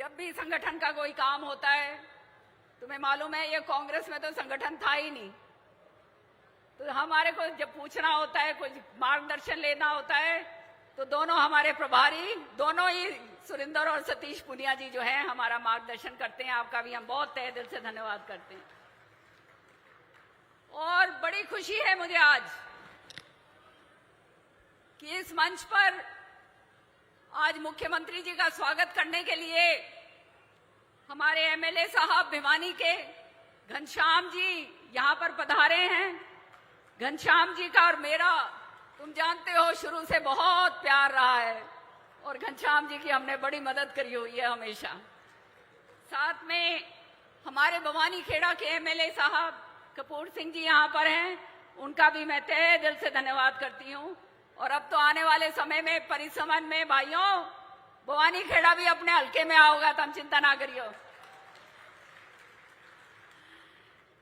जब भी संगठन का कोई काम होता है, तुम्हें मालूम है ये कांग्रेस में तो संगठन था ही नहीं, तो हमारे को जब पूछना होता है, कुछ मार्गदर्शन लेना होता है, तो दोनों हमारे प्रभारी, दोनों ही सुरेंद्र और सतीश पुनिया जी जो हैं हमारा मार्गदर्शन करते हैं। आपका भी हम बहुत तहे दिल से धन्यवाद करते हैं। और बड़ी खुशी है मुझे आज कि इस मंच पर आज मुख्यमंत्री जी का स्वागत करने के लिए हमारे एमएलए साहब भिवानी के घनश्याम जी यहां पर पधारे हैं। घनश्याम जी का और मेरा, तुम जानते हो, शुरू से बहुत प्यार रहा है और घनश्याम जी की हमने बड़ी मदद करी हुई है हमेशा। साथ में हमारे भवानी खेड़ा के एमएलए साहब कपूर सिंह जी यहां पर हैं, उनका भी मैं तहे दिल से धन्यवाद करती हूं। और अब तो आने वाले समय में परिसमन में भाइयों भवानी खेड़ा भी अपने हल्के में आओगा, तो हम चिंता ना करियो।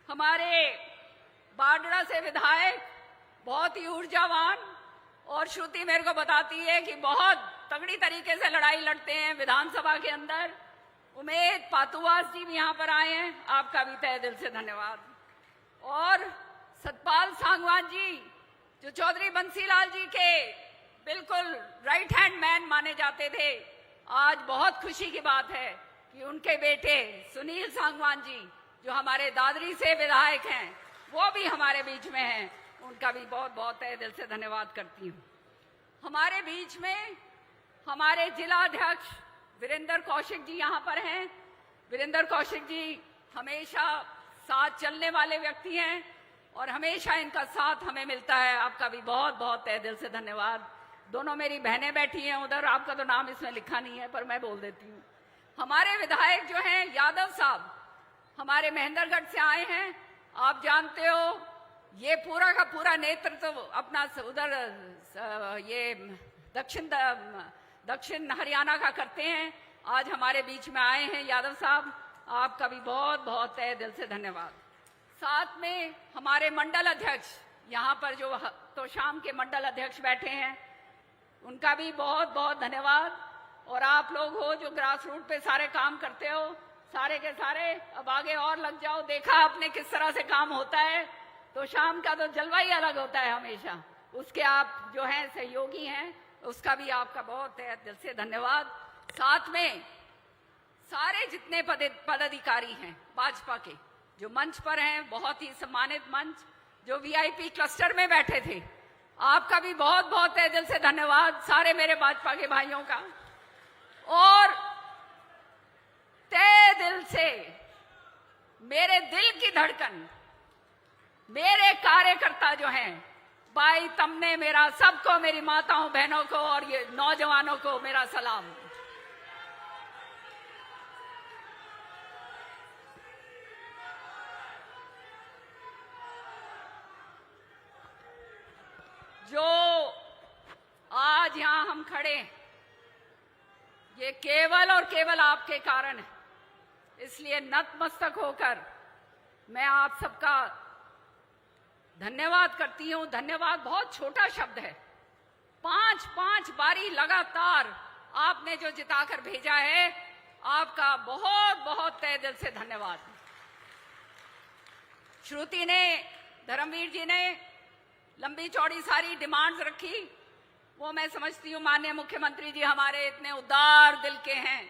हमारे बाडड़ा से विधायक बहुत ही ऊर्जावान, और श्रुति मेरे को बताती है कि बहुत तगड़ी तरीके से लड़ाई लड़ते हैं विधानसभा के अंदर। उमेद पातुवास जी भी यहां पर आए हैं, आपका भी तहे दिल से धन्यवाद। और सतपाल सांगवान जी जो चौधरी बंसीलाल जी के बिल्कुल राइट हैंड मैन माने जाते थे, आज बहुत खुशी की बात है कि उनके बेटे सुनील सांगवान जी जो हमारे दादरी से विधायक हैं, वो भी हमारे बीच में हैं। उनका भी बहुत बहुत तहे दिल से धन्यवाद करती हूँ। हमारे बीच में हमारे जिला अध्यक्ष वीरेंद्र कौशिक जी यहाँ पर हैं। वीरेंद्र कौशिक जी हमेशा साथ चलने वाले व्यक्ति हैं और हमेशा इनका साथ हमें मिलता है। आपका भी बहुत बहुत तहे दिल से धन्यवाद। दोनों मेरी बहनें बैठी हैं उधर, आपका तो नाम इसमें लिखा नहीं है पर मैं बोल देती हूँ। हमारे विधायक जो हैं यादव साहब हमारे महेंद्रगढ़ से आए हैं। आप जानते हो ये पूरा का पूरा नेतृत्व तो अपना उधर ये दक्षिण हरियाणा का करते हैं। आज हमारे बीच में आए हैं यादव साहब, आपका भी बहुत बहुत तहे दिल से धन्यवाद। साथ में हमारे मंडल अध्यक्ष यहाँ पर जो तो शाम के मंडल अध्यक्ष बैठे हैं, उनका भी बहुत बहुत धन्यवाद। और आप लोग हो जो ग्रास रूट पे सारे काम करते हो, सारे के सारे अब आगे और लग जाओ। देखा आपने किस तरह से काम होता है, तो शाम का तो जलवा ही अलग होता है हमेशा। उसके आप जो हैं सहयोगी हैं, उसका भी आपका बहुत तहे दिल से धन्यवाद। साथ में सारे जितने पदाधिकारी हैं भाजपा के जो मंच पर हैं, बहुत ही सम्मानित मंच, जो वीआईपी क्लस्टर में बैठे थे, आपका भी बहुत बहुत तहे दिल से धन्यवाद सारे मेरे भाजपा के भाइयों का। और तहे दिल से मेरे दिल की धड़कन मेरे कार्यकर्ता जो हैं, भाई तुमने मेरा, सबको, मेरी माताओं बहनों को और ये नौजवानों को मेरा सलाम। जो आज यहां हम खड़े, ये केवल और केवल आपके कारण है। इसलिए नतमस्तक होकर मैं आप सबका धन्यवाद करती हूं। धन्यवाद बहुत छोटा शब्द है। 5 बारी लगातार आपने जो जिताकर भेजा है, आपका बहुत बहुत तहे दिल से धन्यवाद। श्रुति ने, धर्मवीर जी ने लंबी चौड़ी सारी डिमांड्स रखी, वो मैं समझती हूँ माननीय मुख्यमंत्री जी हमारे इतने उदार दिल के हैं,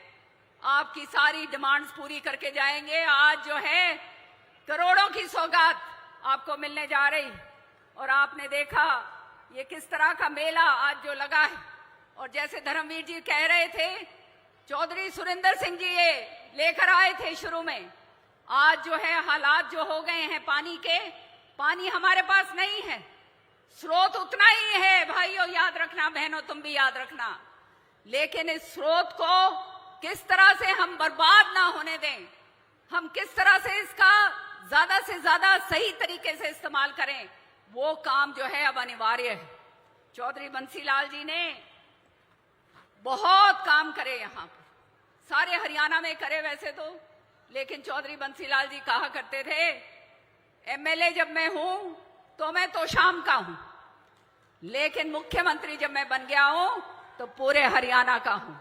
आपकी सारी डिमांड्स पूरी करके जाएंगे। आज जो है करोड़ों की सौगात आपको मिलने जा रही, और आपने देखा ये किस तरह का मेला आज जो लगा है। और जैसे धर्मवीर जी कह रहे थे, चौधरी सुरेंद्र सिंह जी ये लेकर आए थे शुरू में। आज जो है हालात जो हो गए हैं पानी के, पानी हमारे पास नहीं है, स्रोत उतना ही है भाइयों, याद रखना, बहनों तुम भी याद रखना। लेकिन इस स्रोत को किस तरह से हम बर्बाद ना होने दें, हम किस तरह से इसका ज्यादा से ज्यादा सही तरीके से इस्तेमाल करें, वो काम जो है अब अनिवार्य है। चौधरी बंसीलाल जी ने बहुत काम करे यहाँ पर, सारे हरियाणा में करे वैसे तो, लेकिन चौधरी बंसीलाल जी कहा करते थे, एमएलए जब मैं हूं तो मैं तो शाम का हूं, लेकिन मुख्यमंत्री जब मैं बन गया हूं तो पूरे हरियाणा का हूं।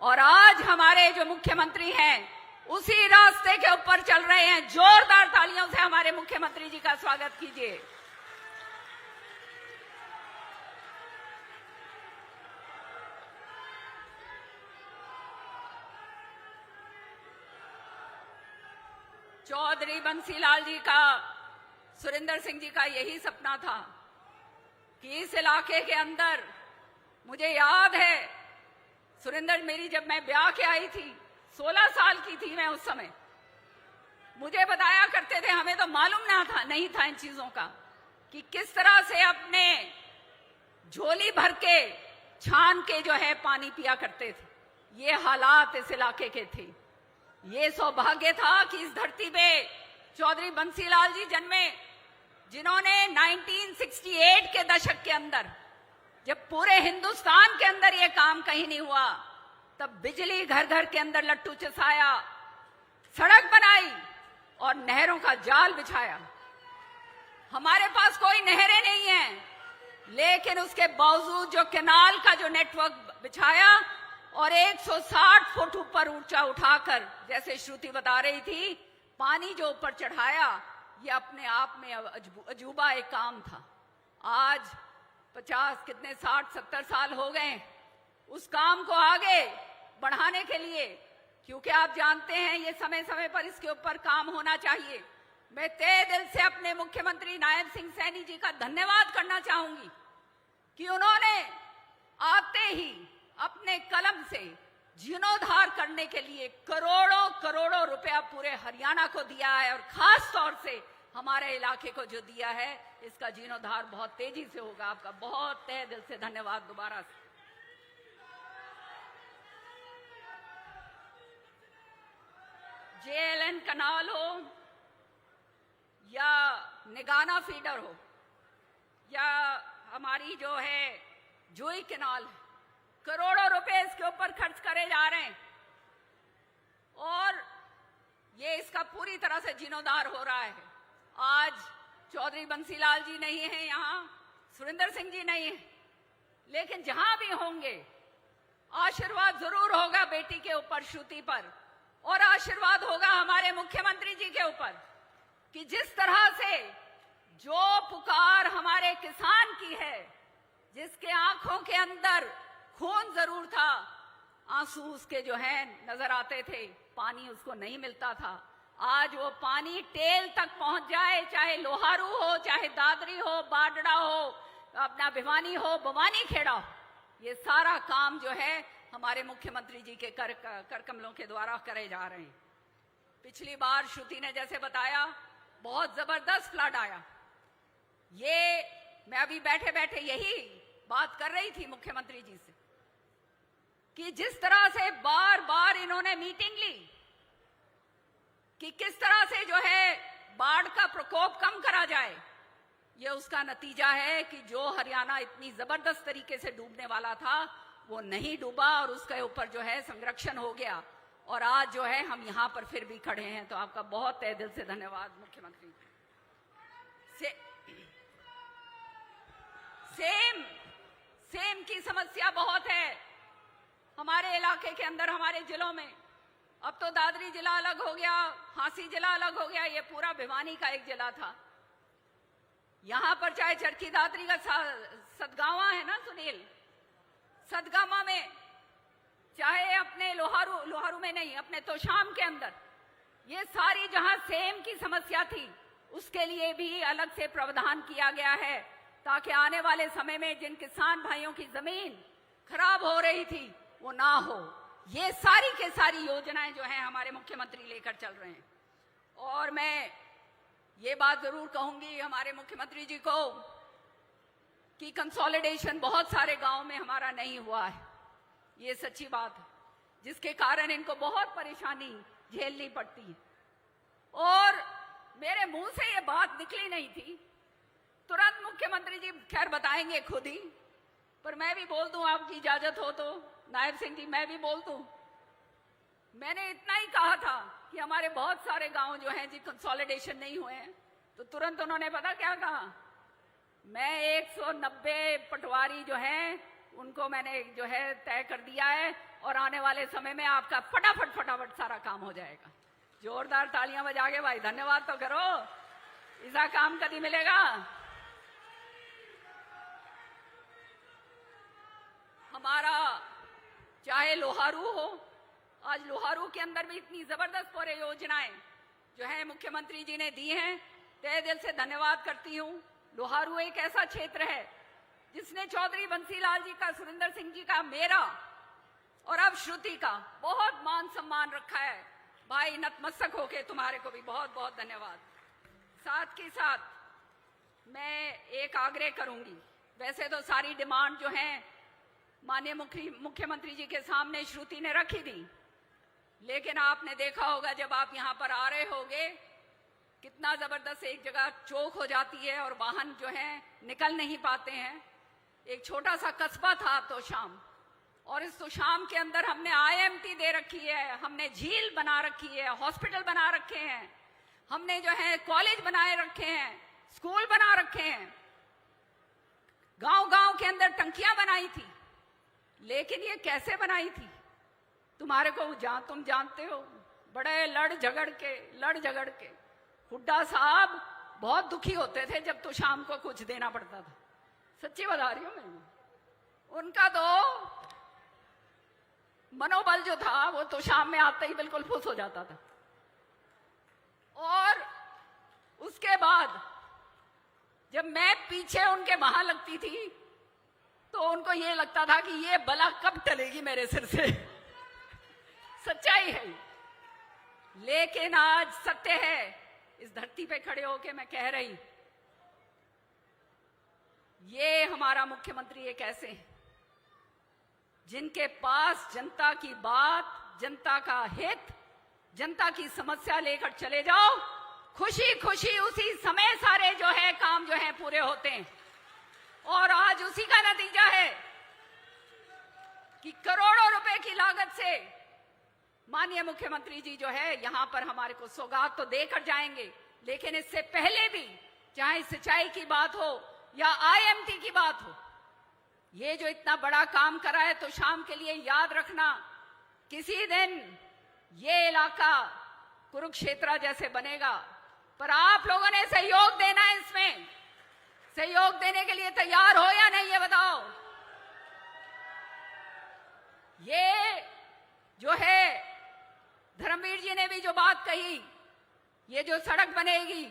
और आज हमारे जो मुख्यमंत्री हैं उसी रास्ते के ऊपर चल रहे हैं। जोरदार तालियों से हमारे मुख्यमंत्री जी का स्वागत कीजिए। चौधरी बंसीलाल जी का, सुरेंद्र सिंह जी का यही सपना था कि इस इलाके के अंदर, मुझे याद है सुरेंद्र, मेरी जब मैं ब्याह के आई थी 16 साल की थी मैं उस समय, मुझे बताया करते थे, हमें तो मालूम नहीं था इन चीजों का कि किस तरह से अपने झोली भर के छान के जो है पानी पिया करते थे। ये हालात इस इलाके के थे। ये सौभाग्य था कि इस धरती पे चौधरी बंसीलाल जी जन्मे, जिन्होंने 1968 के दशक के अंदर, जब पूरे हिंदुस्तान के अंदर ये काम कहीं नहीं हुआ, तब बिजली घर घर के अंदर लट्टू चसाया, सड़क बनाई और नहरों का जाल बिछाया। हमारे पास कोई नहरें नहीं हैं, लेकिन उसके बावजूद जो कैनाल का जो नेटवर्क बिछाया और 160 फुट ऊपर ऊंचा उठाकर, जैसे श्रुति बता रही थी, पानी जो ऊपर चढ़ाया, ये अपने आप में अजूबा एक काम था। आज 50 कितने 60-70 साल हो गए उस काम को आगे बढ़ाने के लिए, क्योंकि आप जानते हैं ये समय समय पर इसके ऊपर काम होना चाहिए। मैं तहे दिल से अपने मुख्यमंत्री नायब सिंह सैनी जी का धन्यवाद करना चाहूंगी कि उन्होंने आते ही अपने कलम से जीर्णोद्धार करने के लिए करोड़ों करोड़ों रुपया पूरे हरियाणा को दिया है, और खास तौर से हमारे इलाके को जो दिया है, इसका जीर्णोद्धार बहुत तेजी से होगा। आपका बहुत तहे दिल से धन्यवाद दोबारा से। JLN कनाल हो या निगाना फीडर हो या हमारी जो है जोई कनाल, करोड़ों रुपए इसके ऊपर खर्च करे जा रहे हैं और ये इसका पूरी तरह से जीर्णोद्धार हो रहा है। आज चौधरी बंसीलाल जी नहीं है यहाँ, सुरेंद्र सिंह जी नहीं है, लेकिन जहां भी होंगे आशीर्वाद जरूर होगा बेटी के ऊपर, श्रुति पर, और आशीर्वाद होगा हमारे मुख्यमंत्री जी के ऊपर कि जिस तरह से जो पुकार हमारे किसान की है, जिसके आंखों के अंदर खून जरूर था, आंसू उसके जो है नजर आते थे, पानी उसको नहीं मिलता था, आज वो पानी टेल तक पहुंच जाए, चाहे लोहारू हो, चाहे दादरी हो, बाडड़ा हो, अपना भिवानी हो, भवानी खेड़ा हो, ये सारा काम जो है हमारे मुख्यमंत्री जी के कर कमलों के द्वारा करे जा रहे हैं। पिछली बार श्रुति ने जैसे बताया, बहुत जबरदस्त फ्लड आया। ये मैं अभी बैठे बैठे यही बात कर रही थी मुख्यमंत्री जी से कि जिस तरह से बार बार इन्होंने मीटिंग ली कि किस तरह से जो है बाढ़ का प्रकोप कम करा जाए, ये उसका नतीजा है कि जो हरियाणा इतनी जबरदस्त तरीके से डूबने वाला था वो नहीं डूबा और उसके ऊपर जो है संरक्षण हो गया, और आज जो है हम यहां पर फिर भी खड़े हैं। तो आपका बहुत तहे दिल से धन्यवाद मुख्यमंत्री। सेम की समस्या बहुत है हमारे इलाके के अंदर, हमारे जिलों में। अब तो दादरी जिला अलग हो गया, हांसी जिला अलग हो गया, ये पूरा भिवानी का एक जिला था। यहां पर चाहे चरखी दादरी का सदगावा है ना सुनील, सदगामा में, चाहे अपने लोहारू में नहीं, अपने तोशाम के अंदर, ये सारी जहां सेम की समस्या थी उसके लिए भी अलग से प्रावधान किया गया है, ताकि आने वाले समय में जिन किसान भाइयों की जमीन खराब हो रही थी वो ना हो। ये सारी के सारी योजनाएं जो हैं हमारे मुख्यमंत्री लेकर चल रहे हैं। और मैं ये बात जरूर कहूंगी हमारे मुख्यमंत्री जी को कि कंसोलिडेशन बहुत सारे गांव में हमारा नहीं हुआ है, ये सच्ची बात है, जिसके कारण इनको बहुत परेशानी झेलनी पड़ती है। और मेरे मुंह से ये बात निकली नहीं थी, तुरंत मुख्यमंत्री जी खैर बताएंगे खुद ही, पर मैं भी बोल दूं, आपकी इजाजत हो तो नायब सिंह जी मैं भी बोल दूं। मैंने इतना ही कहा था कि हमारे बहुत सारे गांव जो हैं जी कंसोलिडेशन नहीं हुए हैं, तो तुरंत उन्होंने पता क्या कहा, मैं 190 पटवारी जो हैं उनको मैंने जो है तय कर दिया है और आने वाले समय में आपका फटाफट फटाफट सारा काम हो जाएगा। जोरदार तालियां बजा के भाई धन्यवाद तो करो, ऐसा काम कभी मिलेगा? हमारा चाहे लोहारू हो, आज लोहारू के अंदर भी इतनी जबरदस्त पूरे योजनाएं जो है मुख्यमंत्री जी ने दी हैं, तहे दिल से धन्यवाद करती हूं। लोहारू एक ऐसा क्षेत्र है जिसने चौधरी बंसीलाल जी का, सुरिंदर सिंह जी का, मेरा और अब श्रुति का बहुत मान सम्मान रखा है। भाई नतमस्तक होके तुम्हारे को भी बहुत बहुत धन्यवाद। साथ के साथ मैं एक आग्रह करूंगी, वैसे तो सारी डिमांड जो है माननीय मुख्यमंत्री जी के सामने श्रुति ने रखी थी, लेकिन आपने देखा होगा जब आप यहाँ पर आ रहे होगे कितना जबरदस्त एक जगह चौक हो जाती है और वाहन जो है निकल नहीं पाते हैं। एक छोटा सा कस्बा था तोशाम, और इस तोशाम के अंदर हमने IMT दे रखी है, हमने झील बना रखी है, हॉस्पिटल बना रखे हैं, हमने जो है कॉलेज बनाए रखे हैं, स्कूल बना रखे हैं, गांव-गांव के अंदर टंकियां बनाई थी। लेकिन ये कैसे बनाई थी? तुम्हारे को तुम जानते हो, बड़े लड़ झगड़ के हुड्डा साहब बहुत दुखी होते थे जब तो शाम को कुछ देना पड़ता था। सच्ची बता रही हूं मैं। उनका तो मनोबल जो था वो तो शाम में आते ही बिल्कुल फुस हो जाता था। और उसके बाद जब मैं पीछे उनके वहां लगती थी तो उनको ये लगता था कि ये बला कब टलेगी मेरे सिर से। सच्चाई है। लेकिन आज सत्य है, इस धरती पे खड़े होके मैं कह रही, ये हमारा मुख्यमंत्री एक ऐसे हैं जिनके पास जनता की बात, जनता का हित, जनता की समस्या लेकर चले जाओ, खुशी खुशी उसी समय सारे जो है काम जो है पूरे होते हैं। और आज उसी का नतीजा है कि करोड़ों रुपए की लागत से माननीय मुख्यमंत्री जी जो है यहां पर हमारे को सौगात तो देकर जाएंगे, लेकिन इससे पहले भी चाहे सिंचाई की बात हो या IMT की बात हो, ये जो इतना बड़ा काम करा है, तो शाम के लिए याद रखना किसी दिन ये इलाका कुरुक्षेत्र जैसे बनेगा। पर आप लोगों ने सहयोग देना है, इसमें सहयोग देने के लिए तैयार हो या नहीं, ये बताओ। ये जो है धर्मवीर जी ने भी जो बात कही, ये जो सड़क बनेगी,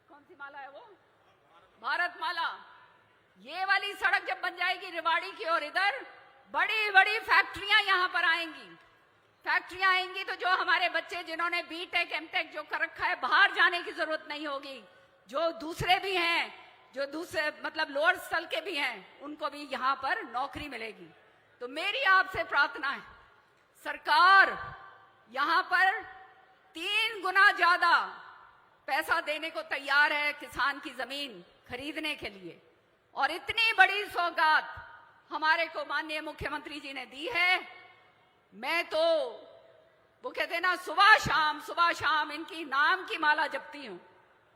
कौन सी माला है वो, भारत माला, ये वाली सड़क जब बन जाएगी रेवाड़ी की और इधर बड़ी बड़ी फैक्ट्रियां यहां पर आएंगी। फैक्ट्रियां आएंगी तो जो हमारे बच्चे जिन्होंने B.Tech M.Tech जो कर रखा है, बाहर जाने की जरूरत नहीं होगी। जो दूसरे भी हैं, जो दूसरे मतलब लोअर स्थल के भी हैं, उनको भी यहां पर नौकरी मिलेगी। तो मेरी आपसे प्रार्थना है, सरकार यहां पर 3 गुना ज्यादा पैसा देने को तैयार है किसान की जमीन खरीदने के लिए, और इतनी बड़ी सौगात हमारे को माननीय मुख्यमंत्री जी ने दी है। मैं तो वो कहते हैं ना, सुबह शाम इनकी नाम की माला जपती हूं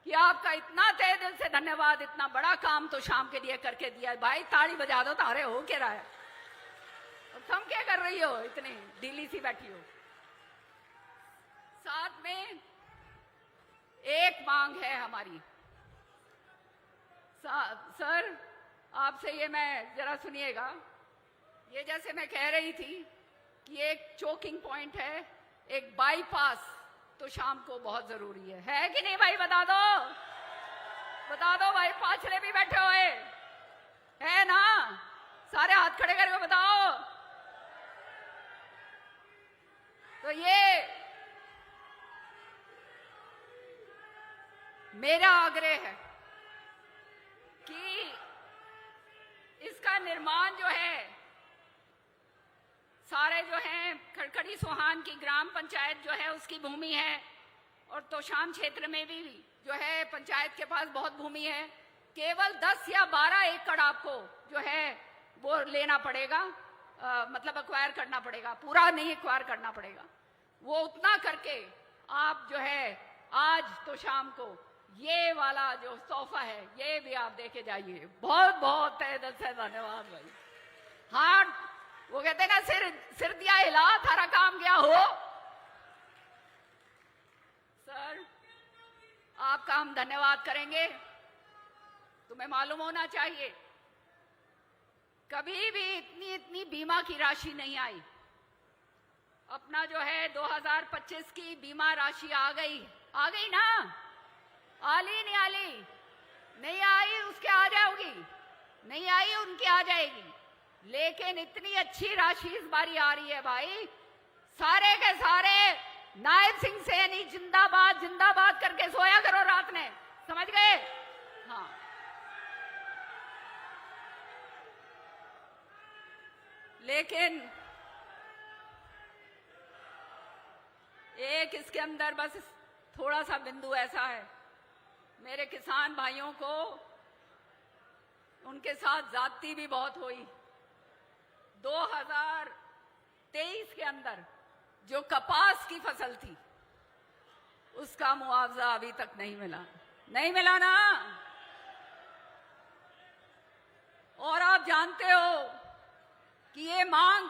कि आपका इतना तहे दिल से धन्यवाद, इतना बड़ा काम तो शाम के लिए करके दिया है। भाई ताली बजा दो, तारे हो क्या रहा है, और तुम क्या कर रही हो, इतनी ढीली सी बैठी हो। साथ में एक मांग है हमारी, सर आपसे ये मैं जरा सुनिएगा। ये जैसे मैं कह रही थी कि एक चोकिंग पॉइंट है, एक बाईपास तो शाम को बहुत जरूरी है कि नहीं भाई? बता दो भाई, पाछले भी बैठे हुए है ना, सारे हाथ खड़े करके बताओ। तो ये मेरा आग्रह है कि इसका निर्माण जो है, सारे जो हैं खड़खड़ी सोहान की ग्राम पंचायत जो है उसकी भूमि है, और तोशाम क्षेत्र में भी जो है पंचायत के पास बहुत भूमि है। केवल 10 या 12 एकड़ आपको जो है वो लेना पड़ेगा, मतलब एक्वायर करना पड़ेगा, पूरा नहीं एक्वायर करना पड़ेगा। वो उतना करके आप जो है आज तो शाम को ये वाला जो तोहफा है ये भी आप देके जाइए। बहुत बहुत तहे दिल से धन्यवाद भाई। वो कहते हैं ना, सिर दिया हिला, थारा काम क्या हो। सर, आपका हम धन्यवाद करेंगे। तुम्हें मालूम होना चाहिए, कभी भी इतनी बीमा की राशि नहीं आई। अपना जो है 2025 की बीमा राशि आ गई ना, आली नहीं आली, नहीं आई उसके आ जाओगी, नहीं आई उनकी आ जाएगी। लेकिन इतनी अच्छी राशि इस बारी आ रही है भाई, सारे के सारे नायब सिंह सैनी जिंदाबाद जिंदाबाद करके सोया करो रात में, समझ गए। हाँ, लेकिन एक इसके अंदर बस थोड़ा सा बिंदु ऐसा है, मेरे किसान भाइयों को उनके साथ जाती भी बहुत हुई। 2023 के अंदर जो कपास की फसल थी उसका मुआवजा अभी तक नहीं मिला ना। और आप जानते हो कि ये मांग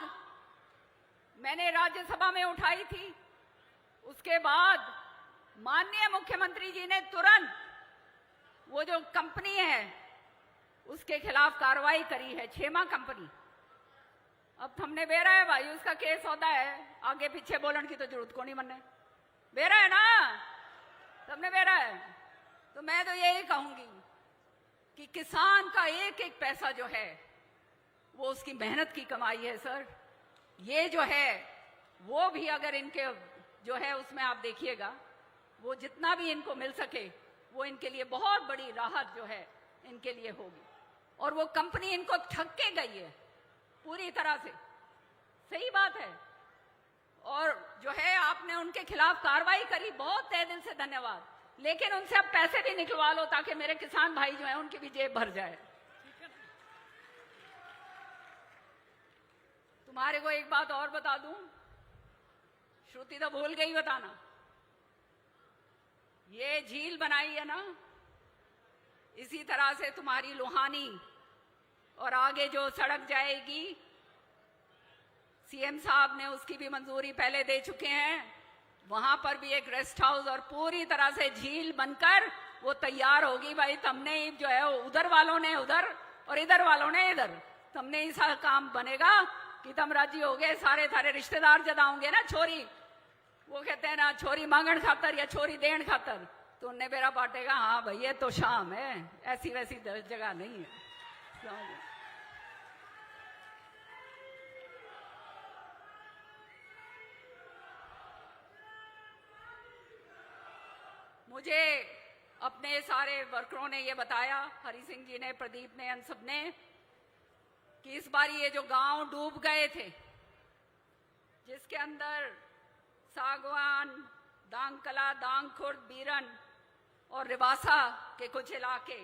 मैंने राज्यसभा में उठाई थी, उसके बाद माननीय मुख्यमंत्री जी ने तुरंत वो जो कंपनी है उसके खिलाफ कार्रवाई करी है, क्षेमा कंपनी। अब हमने बेरा है भाई, उसका केस होता है, आगे पीछे बोलन की तो जरूरत को नहीं मनने, बेरा है ना, सबने बेरा है। तो मैं तो यही कहूंगी कि किसान का एक एक पैसा जो है वो उसकी मेहनत की कमाई है सर। ये जो है वो भी अगर इनके जो है उसमें आप देखिएगा, वो जितना भी इनको मिल सके वो इनके लिए बहुत बड़ी राहत जो है इनके लिए होगी। और वो कंपनी इनको ठग के गई है पूरी तरह से, सही बात है। और जो है आपने उनके खिलाफ कार्रवाई करी, बहुत तहे दिल से धन्यवाद। लेकिन उनसे अब पैसे भी निकलवा लो ताकि मेरे किसान भाई जो है उनकी भी जेब भर जाए। तुम्हारे को एक बात और बता दूं, श्रुति तो भूल गई बताना, ये झील बनाई है ना, इसी तरह से तुम्हारी लोहानी और आगे जो सड़क जाएगी, सीएम साहब ने उसकी भी मंजूरी पहले दे चुके हैं। वहां पर भी एक रेस्ट हाउस और पूरी तरह से झील बनकर वो तैयार होगी भाई। तुमने जो है उधर वालों ने उधर और इधर वालों ने इधर, तुमने ऐसा काम बनेगा कि तुम राजी हो गए। सारे थारे रिश्तेदार जदा होंगे ना, छोरी वो कहते हैं ना, छोरी मांगण खातर या छोरी देण खातर, तो उन्हें बेरा बांटेगा, हाँ भाई ये तो शाम है, ऐसी वैसी जगह नहीं है। मुझे अपने सारे वर्करों ने ये बताया, हरि सिंह जी ने, प्रदीप ने, इन सब ने, कि इस बार ये जो गांव डूब गए थे, जिसके अंदर सागवान, दांगकला, दांगखुर्द, बीरन और रिवासा के कुछ इलाके,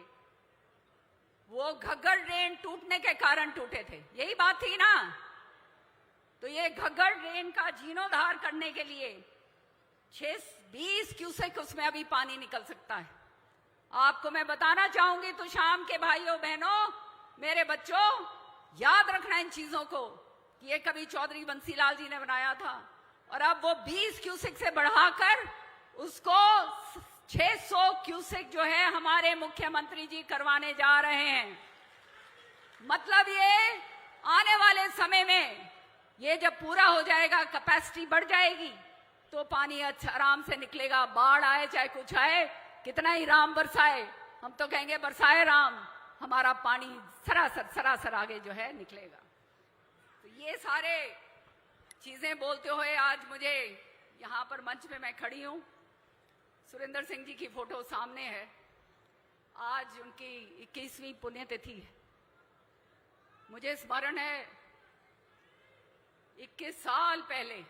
वो घग्गर ड्रेन टूटने के कारण टूटे थे, यही बात थी ना। तो ये घग्गर ड्रेन का जीर्णोद्धार करने के लिए 20 क्यूसेक उसमें अभी पानी निकल सकता है। आपको मैं बताना चाहूंगी, तो शाम के भाइयों बहनों, मेरे बच्चों, याद रखना इन चीजों को कि ये कभी चौधरी बंसीलाल जी ने बनाया था और अब वो 20 क्यूसेक से बढ़ाकर उसको 600 क्यूसेक जो है हमारे मुख्यमंत्री जी करवाने जा रहे हैं। मतलब ये आने वाले समय में ये जब पूरा हो जाएगा, कैपेसिटी बढ़ जाएगी, तो पानी अच्छा आराम से निकलेगा। बाढ़ आए चाहे कुछ आए, कितना ही राम बरसाए, हम तो कहेंगे बरसाए राम, हमारा पानी सरासर आगे जो है निकलेगा। तो ये सारे चीजें बोलते हुए आज मुझे यहाँ पर मंच पे मैं खड़ी हूँ। सुरेंद्र सिंह जी की फोटो सामने है, आज उनकी 21वीं पुण्यतिथि है। मुझे स्मरण है 21 साल पहले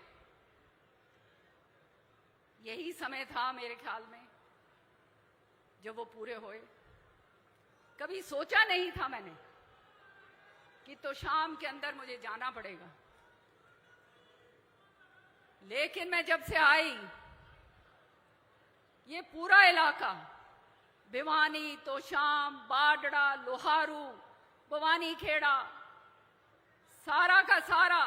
यही समय था मेरे ख्याल में जब वो पूरे हुए। कभी सोचा नहीं था मैंने कि तो शाम के अंदर मुझे जाना पड़ेगा, लेकिन मैं जब से आई, ये पूरा इलाका, भिवानी, तोशाम, बाडड़ा, लोहारू, भवानी खेड़ा, सारा का सारा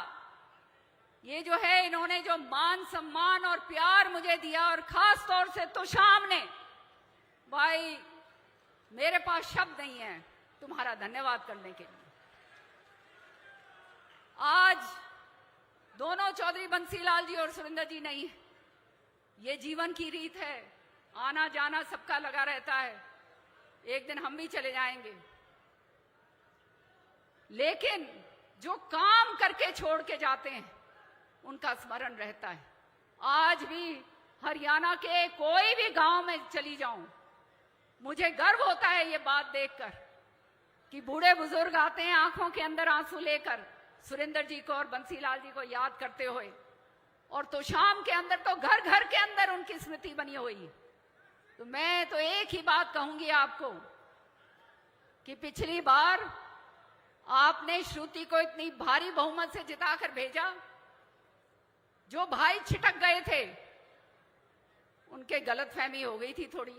ये जो है, इन्होंने जो मान सम्मान और प्यार मुझे दिया, और खास तौर से तोशाम ने, भाई मेरे पास शब्द नहीं है तुम्हारा धन्यवाद करने के लिए। आज दोनों चौधरी बंसीलाल जी और सुरेंद्र जी नहीं, ये जीवन की रीत है, आना जाना सबका लगा रहता है, एक दिन हम भी चले जाएंगे, लेकिन जो काम करके छोड़ के जाते हैं उनका स्मरण रहता है। आज भी हरियाणा के कोई भी गांव में चली जाऊं, मुझे गर्व होता है ये बात देखकर कि बूढ़े बुजुर्ग आते हैं आंखों के अंदर आंसू लेकर सुरेंद्र जी को और बंसीलाल जी को याद करते हुए, और तोशाम के अंदर तो घर घर के अंदर उनकी स्मृति बनी हुई है। तो मैं तो एक ही बात कहूंगी आपको कि पिछली बार आपने श्रुति को इतनी भारी बहुमत से जिताकर भेजा, जो भाई छिटक गए थे उनके गलतफहमी हो गई थी थोड़ी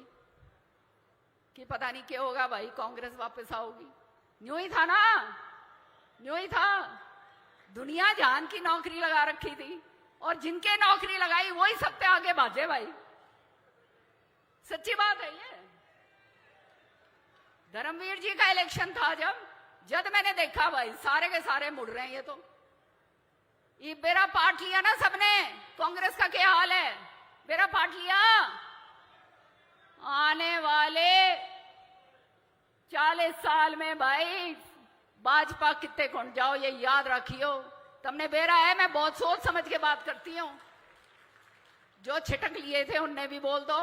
कि पता नहीं क्या होगा भाई, कांग्रेस वापस आओगी। न्यू ही था ना, न्यू ही था। दुनिया जान की नौकरी लगा रखी थी, और जिनके नौकरी लगाई वही सबसे आगे भाजे भाई, सच्ची बात है ये। धर्मवीर जी का इलेक्शन था जब मैंने देखा भाई सारे के सारे मुड़ रहे हैं, ये तो ये बेरा पाट लिया ना सबने। कांग्रेस का क्या हाल है, बेरा पाट लिया। आने वाले 40 साल में भाई भाजपा कितने कौन जाओ, ये याद रखियो। तुमने बेरा है, मैं बहुत सोच समझ के बात करती हूँ। जो छिटक लिए थे उनने भी बोल दो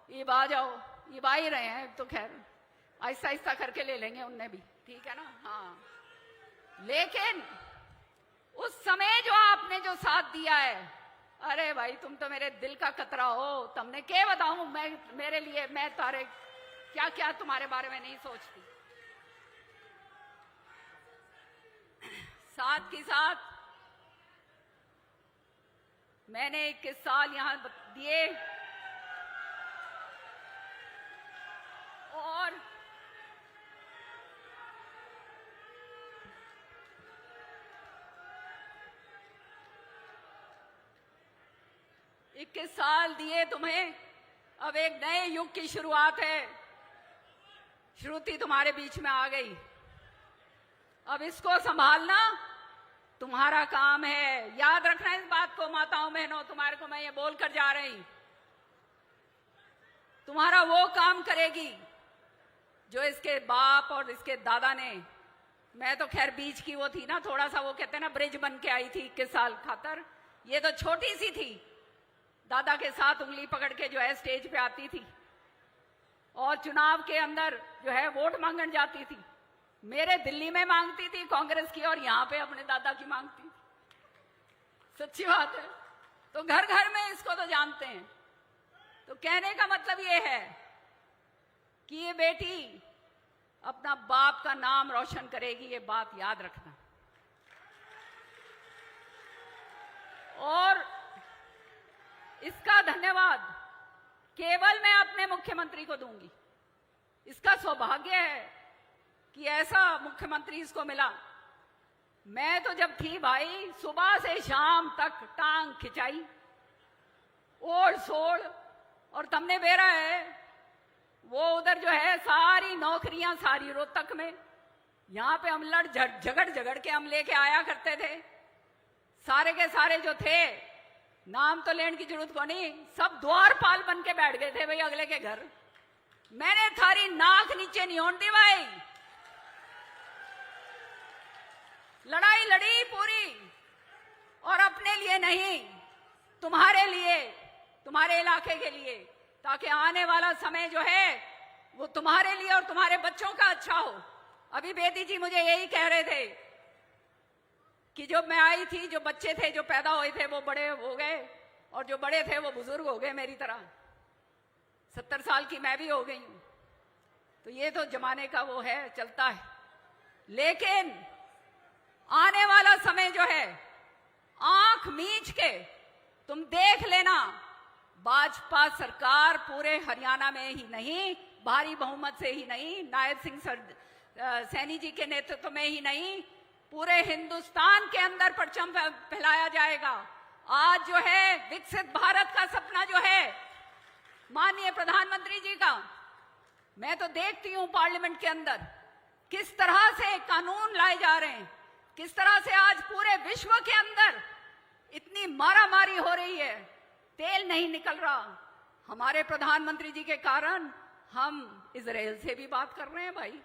ये आ जाओ, ये आ ही रहे हैं, तो खैर आहिस्ता आहिस्ता करके ले लेंगे उनने भी, ठीक है ना। हाँ, लेकिन उस समय जो आपने जो साथ दिया है, अरे भाई तुम तो मेरे दिल का कतरा हो। तुमने क्या बताऊं मैं, मेरे लिए मैं तारे क्या क्या तुम्हारे बारे में नहीं सोचती। साथ ही साथ मैंने 21 साल यहां दिए, और इक्कीस साल दिए तुम्हें। अब एक नए युग की शुरुआत है। श्रुति तुम्हारे बीच में आ गई, अब इसको संभालना तुम्हारा काम है। याद रखना इस बात को माताओं बहनों, तुम्हारे को मैं ये बोलकर जा रही, तुम्हारा वो काम करेगी जो इसके बाप और इसके दादा ने। मैं तो खैर बीच की वो थी ना, थोड़ा सा वो कहते हैं ना ब्रिज बन के आई थी 21 साल खातर। ये तो छोटी सी थी, दादा के साथ उंगली पकड़ के जो है स्टेज पे आती थी और चुनाव के अंदर जो है वोट मांगने जाती थी। मेरे दिल्ली में मांगती थी कांग्रेस की, और यहां पे अपने दादा की मांगती थी। सच्ची बात है। तो घर घर में इसको तो जानते हैं। तो कहने का मतलब ये है कि ये बेटी अपना बाप का नाम रोशन करेगी, ये बात याद रखना। और इसका धन्यवाद केवल मैं अपने मुख्यमंत्री को दूंगी। इसका सौभाग्य है कि ऐसा मुख्यमंत्री इसको मिला। मैं तो जब थी भाई सुबह से शाम तक टांग खिंचाई, ओढ़ सोड़, और तुमने बेरा है वो उधर जो है सारी नौकरियां सारी रोहतक में, यहां पे हम लड़ झगड़ के हम लेके आया करते थे। सारे के सारे जो थे, नाम तो लेने की जरूरत को नहीं, सब द्वारपाल बन के बैठ गए थे भाई अगले के घर। मैंने थारी नाक नीचे नहीं होने दी भाई। लड़ाई लड़ी पूरी, और अपने लिए नहीं, तुम्हारे लिए, तुम्हारे इलाके के लिए, ताकि आने वाला समय जो है वो तुम्हारे लिए और तुम्हारे बच्चों का अच्छा हो। अभी बेदी जी मुझे यही कह रहे थे कि जब मैं आई थी, जो बच्चे थे जो पैदा हुए थे वो बड़े हो गए, और जो बड़े थे वो बुजुर्ग हो गए मेरी तरह। 70 साल की मैं भी हो गई हूं। तो ये तो जमाने का वो है, चलता है। लेकिन आने वाला समय जो है, आंख मींच के तुम देख लेना, भाजपा सरकार पूरे हरियाणा में ही नहीं, भारी बहुमत से ही नहीं, नायब सिंह सैनी जी के नेतृत्व में ही नहीं, पूरे हिंदुस्तान के अंदर परचम फैलाया जाएगा। आज जो है विकसित भारत का सपना जो है माननीय प्रधानमंत्री जी का, मैं तो देखती हूं पार्लियामेंट के अंदर किस तरह से कानून लाए जा रहे हैं, किस तरह से आज पूरे विश्व के अंदर इतनी मारामारी हो रही है, तेल नहीं निकल रहा। हमारे प्रधानमंत्री जी के कारण हम इजराइल से भी बात कर रहे हैं भाई,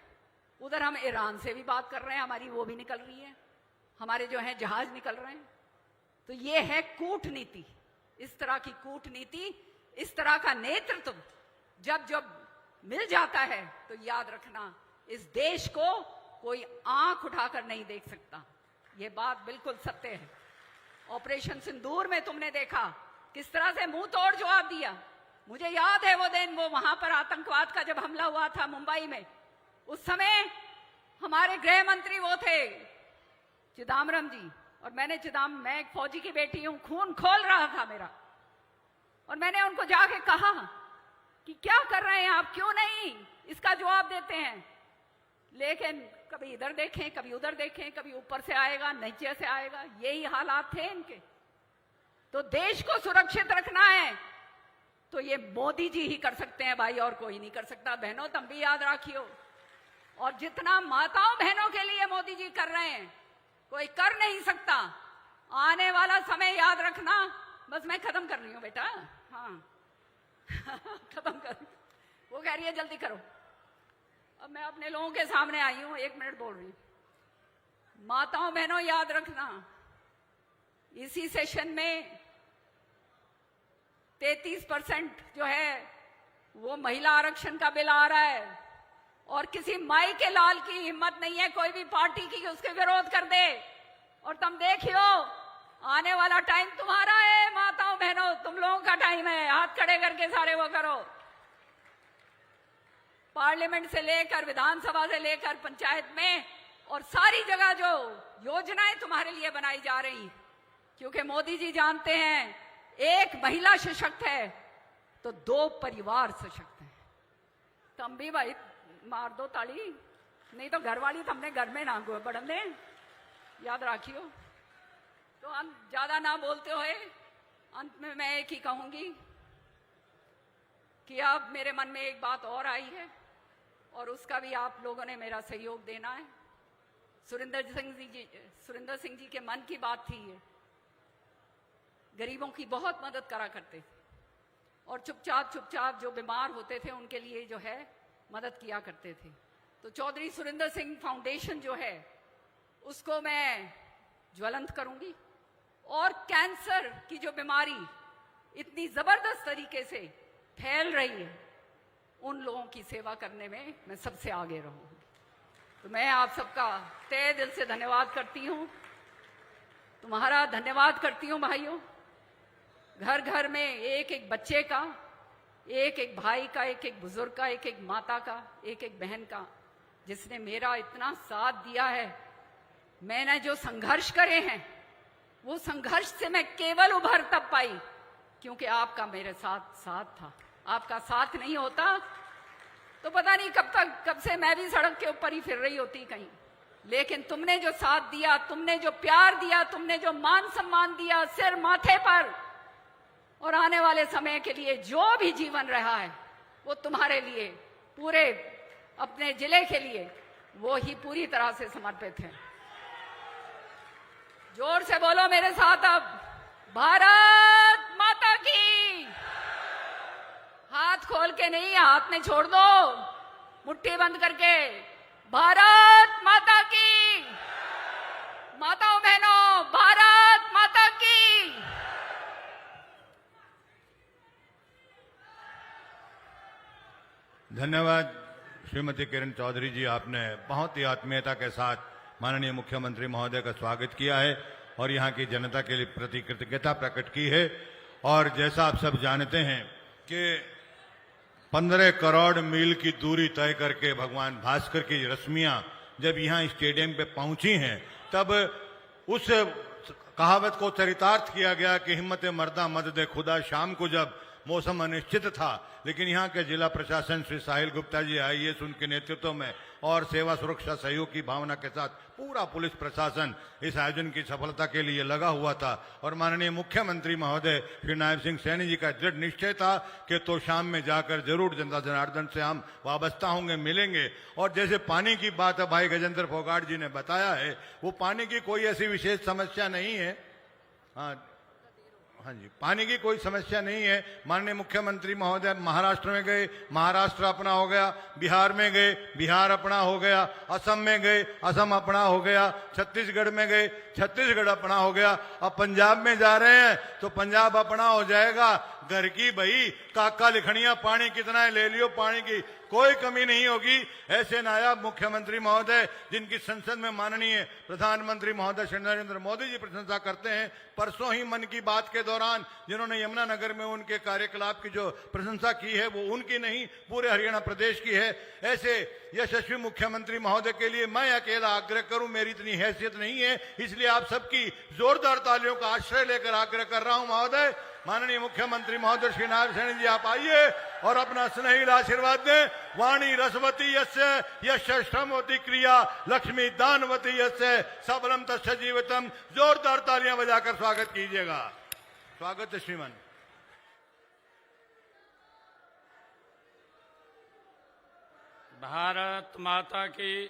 उधर हम ईरान से भी बात कर रहे हैं, हमारी वो भी निकल रही है, हमारे जो है जहाज निकल रहे हैं। तो ये है कूटनीति। इस तरह की कूटनीति, इस तरह का नेतृत्व जब जब मिल जाता है तो याद रखना, इस देश को कोई आंख उठाकर नहीं देख सकता। ये बात बिल्कुल सत्य है। ऑपरेशन सिंदूर में तुमने देखा किस तरह से मुंह तोड़ जवाब दिया। मुझे याद है वो दिन, वो वहां पर आतंकवाद का जब हमला हुआ था मुंबई में, उस समय हमारे गृह मंत्री वो थे चिदम्बरम जी, और मैं एक फौजी की बेटी हूं, खून खोल रहा था मेरा, और मैंने उनको जाके कहा कि क्या कर रहे हैं आप, क्यों नहीं इसका जवाब देते हैं। लेकिन कभी इधर देखें, कभी उधर देखें, कभी ऊपर से आएगा, नीचे से आएगा, यही हालात थे इनके। तो देश को सुरक्षित रखना है तो ये मोदी जी ही कर सकते हैं भाई, और कोई नहीं कर सकता। बहनों तुम भी याद रखियो, और जितना माताओं बहनों के लिए मोदी जी कर रहे हैं कोई कर नहीं सकता। आने वाला समय याद रखना। बस मैं खत्म कर रही हूं बेटा, हाँ खत्म कर, वो कह रही है जल्दी करो। अब मैं अपने लोगों के सामने आई हूं, 1 मिनट बोल रही हूं। माताओं बहनों याद रखना, इसी सेशन में 33% जो है वो महिला आरक्षण का बिल आ रहा है, और किसी माई के लाल की हिम्मत नहीं है कोई भी पार्टी की उसके विरोध कर दे। और तुम देखियो आने वाला टाइम तुम्हारा है माताओं बहनों, तुम लोगों का टाइम है, हाथ खड़े करके सारे वो करो। पार्लियामेंट से लेकर विधानसभा से लेकर पंचायत में और सारी जगह जो योजनाएं तुम्हारे लिए बनाई जा रही, क्योंकि मोदी जी जानते हैं एक महिला सशक्त है तो 2 परिवार सशक्त हैं। तुम भी भाई मार दो ताली, नहीं तो घरवाली तुमने घर में ना बढ़न दे, याद रखियो। तो हम ज्यादा ना बोलते हुए अंत में मैं एक ही कहूंगी कि अब मेरे मन में एक बात और आई है, और उसका भी आप लोगों ने मेरा सहयोग देना है। सुरिंदर सिंह जी के मन की बात थी ये, गरीबों की बहुत मदद करा करते थे, और चुपचाप जो बीमार होते थे उनके लिए जो है मदद किया करते थे। तो चौधरी सुरिंदर सिंह फाउंडेशन जो है उसको मैं ज्वलंत करूंगी, और कैंसर की जो बीमारी इतनी जबरदस्त तरीके से फैल रही है, उन लोगों की सेवा करने में मैं सबसे आगे रहूंगी। तो मैं आप सबका तहे दिल से धन्यवाद करती हूं, तुम्हारा धन्यवाद करती हूं भाइयों। घर घर में एक एक बच्चे का, एक एक भाई का, एक एक बुजुर्ग का, एक एक माता का, एक एक बहन का, जिसने मेरा इतना साथ दिया है। मैंने जो संघर्ष करे हैं वो संघर्ष से मैं केवल उभर तब पाई क्योंकि आपका मेरे साथ था। आपका साथ नहीं होता तो पता नहीं कब से मैं भी सड़क के ऊपर ही फिर रही होती कहीं। लेकिन तुमने जो साथ दिया, तुमने जो प्यार दिया, तुमने जो मान सम्मान दिया सिर माथे पर, और आने वाले समय के लिए जो भी जीवन रहा है वो तुम्हारे लिए, पूरे अपने जिले के लिए वो ही पूरी तरह से समर्पित है। जोर से बोलो मेरे साथ अब, भारत माता की। हाथ खोल के नहीं, हाथ में छोड़ दो, मुट्ठी बंद करके। भारत माता की। माताओं बहनों, भारत माता की। धन्यवाद श्रीमती किरण चौधरी जी, आपने बहुत ही आत्मीयता के साथ माननीय मुख्यमंत्री महोदय का स्वागत किया है और यहाँ की जनता के लिए प्रति कृतज्ञता प्रकट की है। और जैसा आप सब जानते हैं कि 15 करोड़ मील की दूरी तय करके भगवान भास्कर की रश्मियां जब यहाँ स्टेडियम पे पहुंची हैं, तब उस कहावत को चरितार्थ किया गया कि हिम्मत मर्दा मद दे खुदा। शाम को जब मौसम अनिश्चित था, लेकिन यहाँ के जिला प्रशासन श्री साहिल गुप्ता जी IAS उनके नेतृत्व में और सेवा सुरक्षा सहयोग की भावना के साथ पूरा पुलिस प्रशासन इस आयोजन की सफलता के लिए लगा हुआ था। और माननीय मुख्यमंत्री महोदय श्री नायब सिंह सैनी जी का दृढ़ निश्चय था कि तो शाम में जाकर जरूर जनता जनार्दन से हम वाबस्ता होंगे, मिलेंगे। और जैसे पानी की बात है भाई गजेंद्र फोगाट जी ने बताया है, वो पानी की कोई ऐसी विशेष समस्या नहीं है। हाँ जी, पानी की कोई समस्या नहीं है। माननीय मुख्यमंत्री महोदय महाराष्ट्र में गए, महाराष्ट्र अपना हो गया, बिहार में गए, बिहार अपना हो गया, असम में गए, असम अपना हो गया, छत्तीसगढ़ में गए, छत्तीसगढ़ अपना हो गया, अब पंजाब में जा रहे हैं तो पंजाब अपना हो जाएगा। घर की भाई काका लिखनिया पानी कितना है ले लियो, पानी की कोई कमी नहीं होगी। ऐसे नायब मुख्यमंत्री महोदय जिनकी संसद में माननीय प्रधानमंत्री महोदय श्री नरेंद्र मोदी जी प्रशंसा करते हैं। परसों ही मन की बात के दौरान जिन्होंने यमुनानगर में उनके कार्यकलाप की जो प्रशंसा की है वो उनकी नहीं, पूरे हरियाणा प्रदेश की है। ऐसे यशस्वी मुख्यमंत्री महोदय के लिए मैं अकेला आग्रह करूं, मेरी इतनी हैसियत नहीं है, इसलिए आप सबकी जोरदार तालियों का आश्रय लेकर आग्रह कर रहा हूं। महोदय, माननीय मुख्यमंत्री महोदय श्री नारायण सैनी जी आप आइए और अपना स्नेहिल आशीर्वाद दें। वाणी रसवती यस्य यश्रमवती क्रिया लक्ष्मी दानवती यस्य सबलम तस्य जीवितम। जोरदार तालियां बजाकर स्वागत कीजिएगा। स्वागत है श्रीमान। भारत माता की,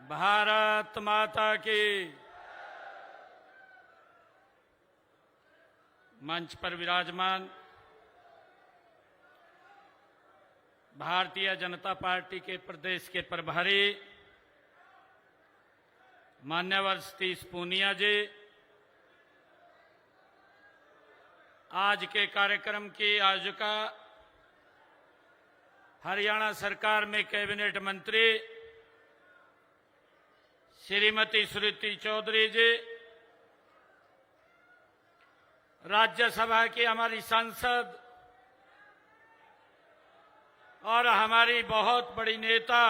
भारत माता की। मंच पर विराजमान भारतीय जनता पार्टी के प्रदेश के प्रभारी मान्यवर सतीश पूनिया जी, आज के कार्यक्रम की आयोजिका हरियाणा सरकार में कैबिनेट मंत्री श्रीमती सुरीति चौधरी जी, राज्यसभा की हमारी सांसद और हमारी बहुत बड़ी नेता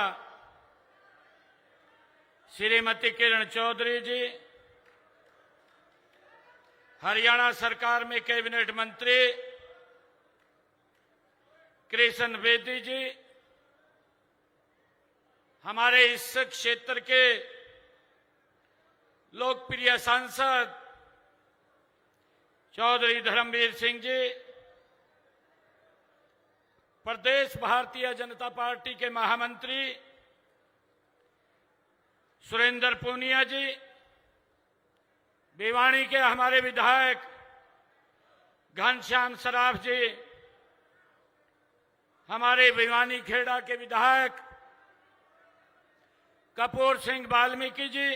श्रीमती किरण चौधरी जी, हरियाणा सरकार में कैबिनेट मंत्री कृष्ण बेदी जी, हमारे इस क्षेत्र के लोकप्रिय सांसद चौधरी धर्मवीर सिंह जी, प्रदेश भारतीय जनता पार्टी के महामंत्री सुरेंद्र पूनिया जी, भिवानी के हमारे विधायक घनश्याम सराफ जी, हमारे भिवानी खेड़ा के विधायक कपूर सिंह वाल्मीकि जी,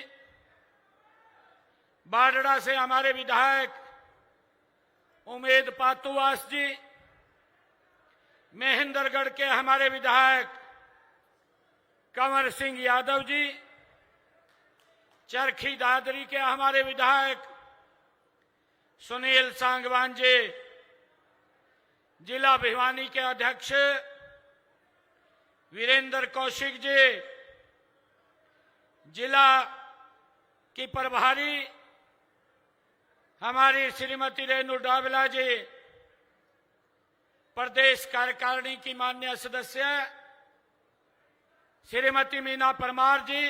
बाडड़ा से हमारे विधायक उमेद पातुवास जी, महेंद्रगढ़ के हमारे विधायक कंवर सिंह यादव जी, चरखी दादरी के हमारे विधायक सुनील सांगवान जी, जिला भिवानी के अध्यक्ष वीरेंद्र कौशिक जी, जिला की प्रभारी हमारी श्रीमती रेणु डावला जी, प्रदेश कार्यकारिणी की माननीय सदस्य श्रीमती मीना परमार जी,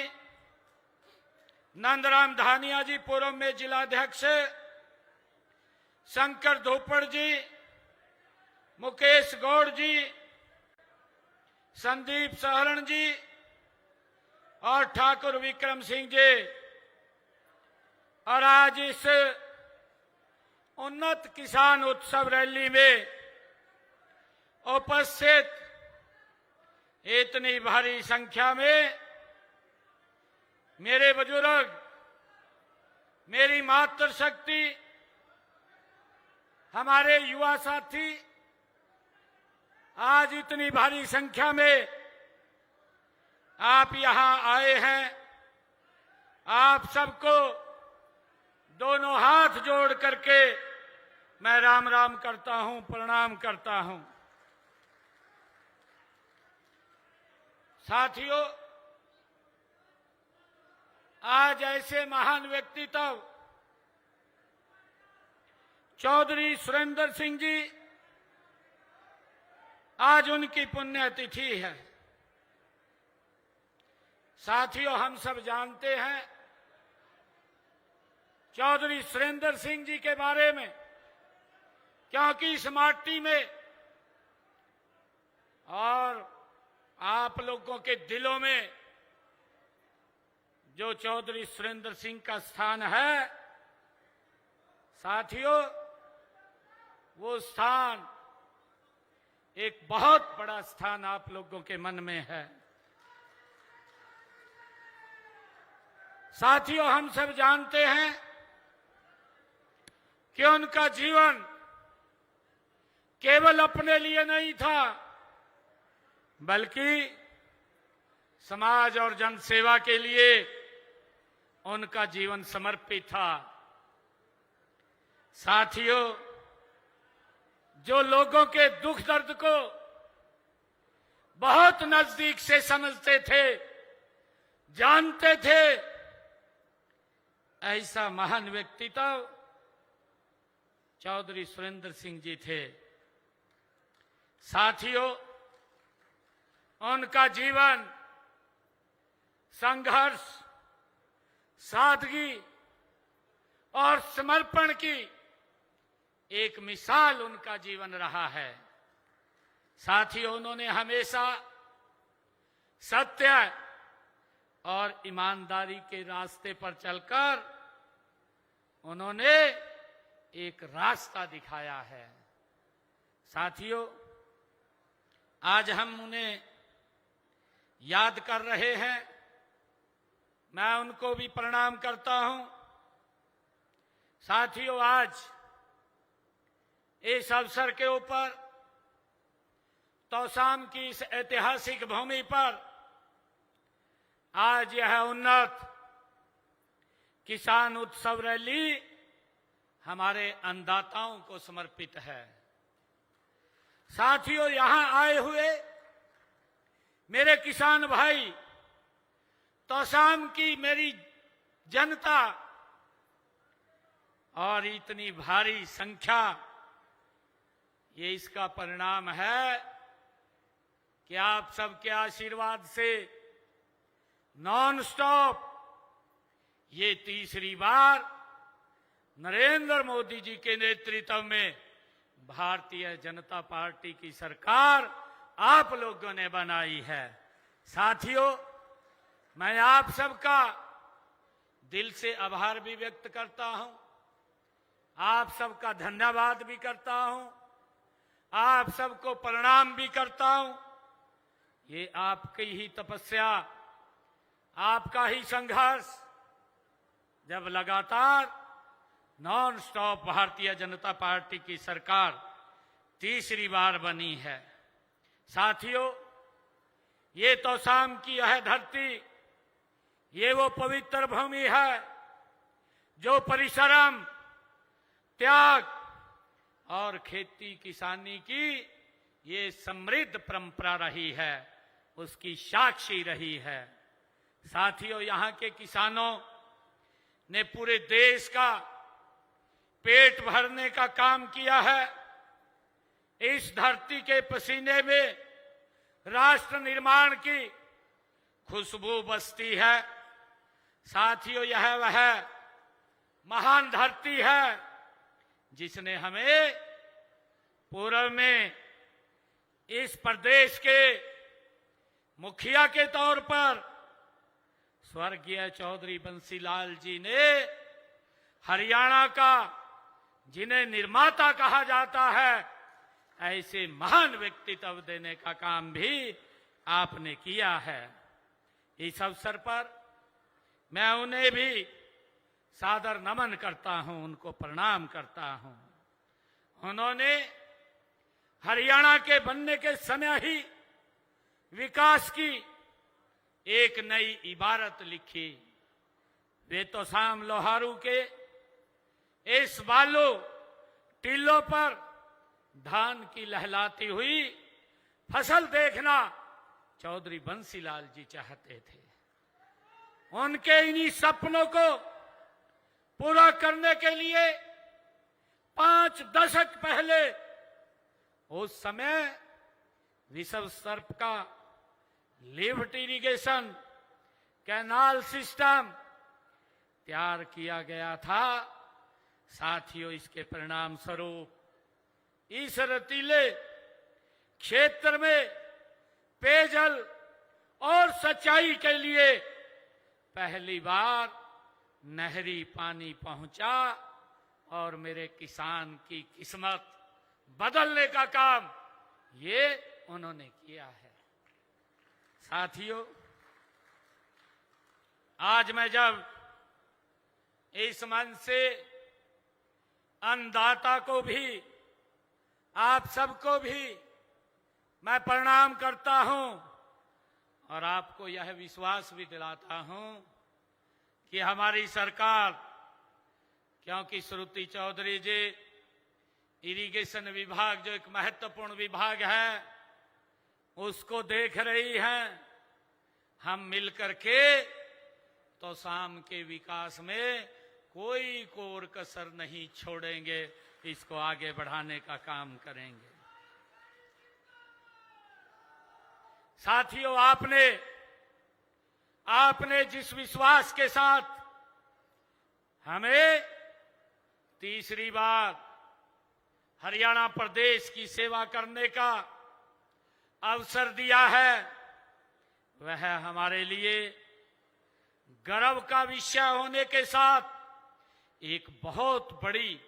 नंदराम धानिया जी, पूर्व में जिलाध्यक्ष शंकर धोपड़ जी, मुकेश गौड़ जी, संदीप सहरण जी और ठाकुर विक्रम सिंह जी। और आज इस उन्नत किसान उत्सव रैली में उपस्थित इतनी भारी संख्या में मेरे बुजुर्ग, मेरी मातृशक्ति, हमारे युवा साथी, आज इतनी भारी संख्या में आप यहां आए हैं। आप सबको दोनों हाथ जोड़ करके मैं राम राम करता हूं, प्रणाम करता हूं। साथियों, आज ऐसे महान व्यक्तित्व चौधरी सुरेंद्र सिंह जी, आज उनकी पुण्यतिथि है। साथियों, हम सब जानते हैं चौधरी सुरेंद्र सिंह जी के बारे में, क्योंकि इस माटी में और आप लोगों के दिलों में जो चौधरी सुरेंद्र सिंह का स्थान है, साथियों, वो स्थान एक बहुत बड़ा स्थान आप लोगों के मन में है। साथियों, हम सब जानते हैं कि उनका जीवन केवल अपने लिए नहीं था, बल्कि समाज और जनसेवा के लिए उनका जीवन समर्पित था। साथियों, जो लोगों के दुख दर्द को बहुत नजदीक से समझते थे, जानते थे, ऐसा महान व्यक्तित्व चौधरी सुरेंद्र सिंह जी थे। साथियों, उनका जीवन संघर्ष, सादगी और समर्पण की एक मिसाल उनका जीवन रहा है। साथियों, उन्होंने हमेशा सत्य और ईमानदारी के रास्ते पर चलकर उन्होंने एक रास्ता दिखाया है। साथियों, आज हम उन्हें याद कर रहे हैं। मैं उनको भी प्रणाम करता हूं। साथियों, आज इस अवसर के ऊपर तौसाम की इस ऐतिहासिक भूमि पर आज यह उन्नत किसान उत्सव रैली हमारे अन्नदाताओं को समर्पित है। साथियों, यहां आए हुए मेरे किसान भाई, तौसाम की मेरी जनता और इतनी भारी संख्या, ये इसका परिणाम है कि आप सबके आशीर्वाद से नॉन स्टॉप ये तीसरी बार नरेंद्र मोदी जी के नेतृत्व में भारतीय जनता पार्टी की सरकार आप लोगों ने बनाई है। साथियों, मैं आप सबका दिल से आभार भी व्यक्त करता हूं, आप सबका धन्यवाद भी करता हूं, आप सबको प्रणाम भी करता हूं। ये आपकी ही तपस्या, आपका ही संघर्ष, जब लगातार non stop Bharatiya Janata party की सरकार तीसरी बार बनी है। साथियों, ये तौसाम की यह धरती, ये वो पवित्र भूमि है जो परिश्रम, त्याग और खेती किसानी की ये समृद्ध परंपरा रही है, उसकी साक्षी रही है। साथियों, यहाँ के किसानों ने पूरे देश का पेट भरने का काम किया है। इस धरती के पसीने में राष्ट्र निर्माण की खुशबू बसती है। साथियों, यह वह महान धरती है जिसने हमें पूर्व में इस प्रदेश के मुखिया के तौर पर स्वर्गीय चौधरी बंसीलाल जी ने हरियाणा का, जिन्हें निर्माता कहा जाता है, ऐसे महान व्यक्तित्व देने का काम भी आपने किया है। इस अवसर पर मैं उन्हें भी सादर नमन करता हूं, उनको प्रणाम करता हूं। उन्होंने हरियाणा के बनने के समय ही विकास की एक नई इबारत लिखी। वे तौसाम लोहारू के इस बालू टीलों पर धान की लहलाती हुई फसल देखना चौधरी बंसीलाल जी चाहते थे। उनके इन्हीं सपनों को पूरा करने के लिए 5 5 दशक पहले उस समय विश्व स्तर का लिफ्ट इरिगेशन कैनाल सिस्टम तैयार किया गया था। साथियों, इसके परिणाम स्वरूप इस रतीले क्षेत्र में पेयजल और सिंचाई के लिए पहली बार नहरी पानी पहुंचा और मेरे किसान की किस्मत बदलने का काम ये उन्होंने किया है। साथियों, आज मैं जब इस मंच से अन्नदाता को भी, आप सबको भी मैं प्रणाम करता हूं और आपको यह विश्वास भी दिलाता हूं कि हमारी सरकार, क्योंकि श्रुति चौधरी जी इरिगेशन विभाग जो एक महत्वपूर्ण विभाग है उसको देख रही हैं, हम मिलकर के तो शाम के विकास में कोई कोर कसर नहीं छोड़ेंगे, इसको आगे बढ़ाने का काम करेंगे। साथियों, आपने जिस विश्वास के साथ हमें तीसरी बार हरियाणा प्रदेश की सेवा करने का अवसर दिया है, वह हमारे लिए गर्व का विषय होने के साथ एक बहुत बड़ी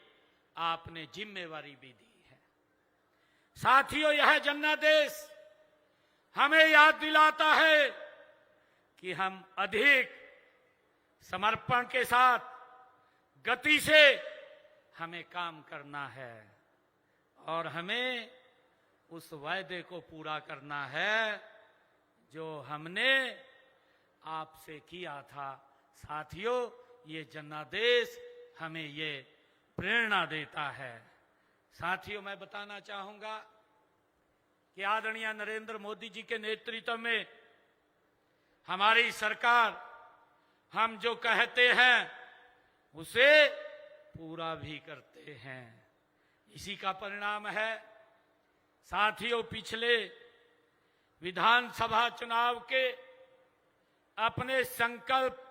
आपने जिम्मेवारी भी दी है। साथियों, यह जनादेश हमें याद दिलाता है कि हम अधिक समर्पण के साथ गति से हमें काम करना है और हमें उस वायदे को पूरा करना है जो हमने आपसे किया था। साथियों, ये जनादेश हमें ये प्रेरणा देता है। साथियों, मैं बताना चाहूंगा कि आदरणीय नरेंद्र मोदी जी के नेतृत्व में हमारी सरकार, हम जो कहते हैं उसे पूरा भी करते हैं। इसी का परिणाम है साथियों, पिछले विधानसभा चुनाव के अपने संकल्प,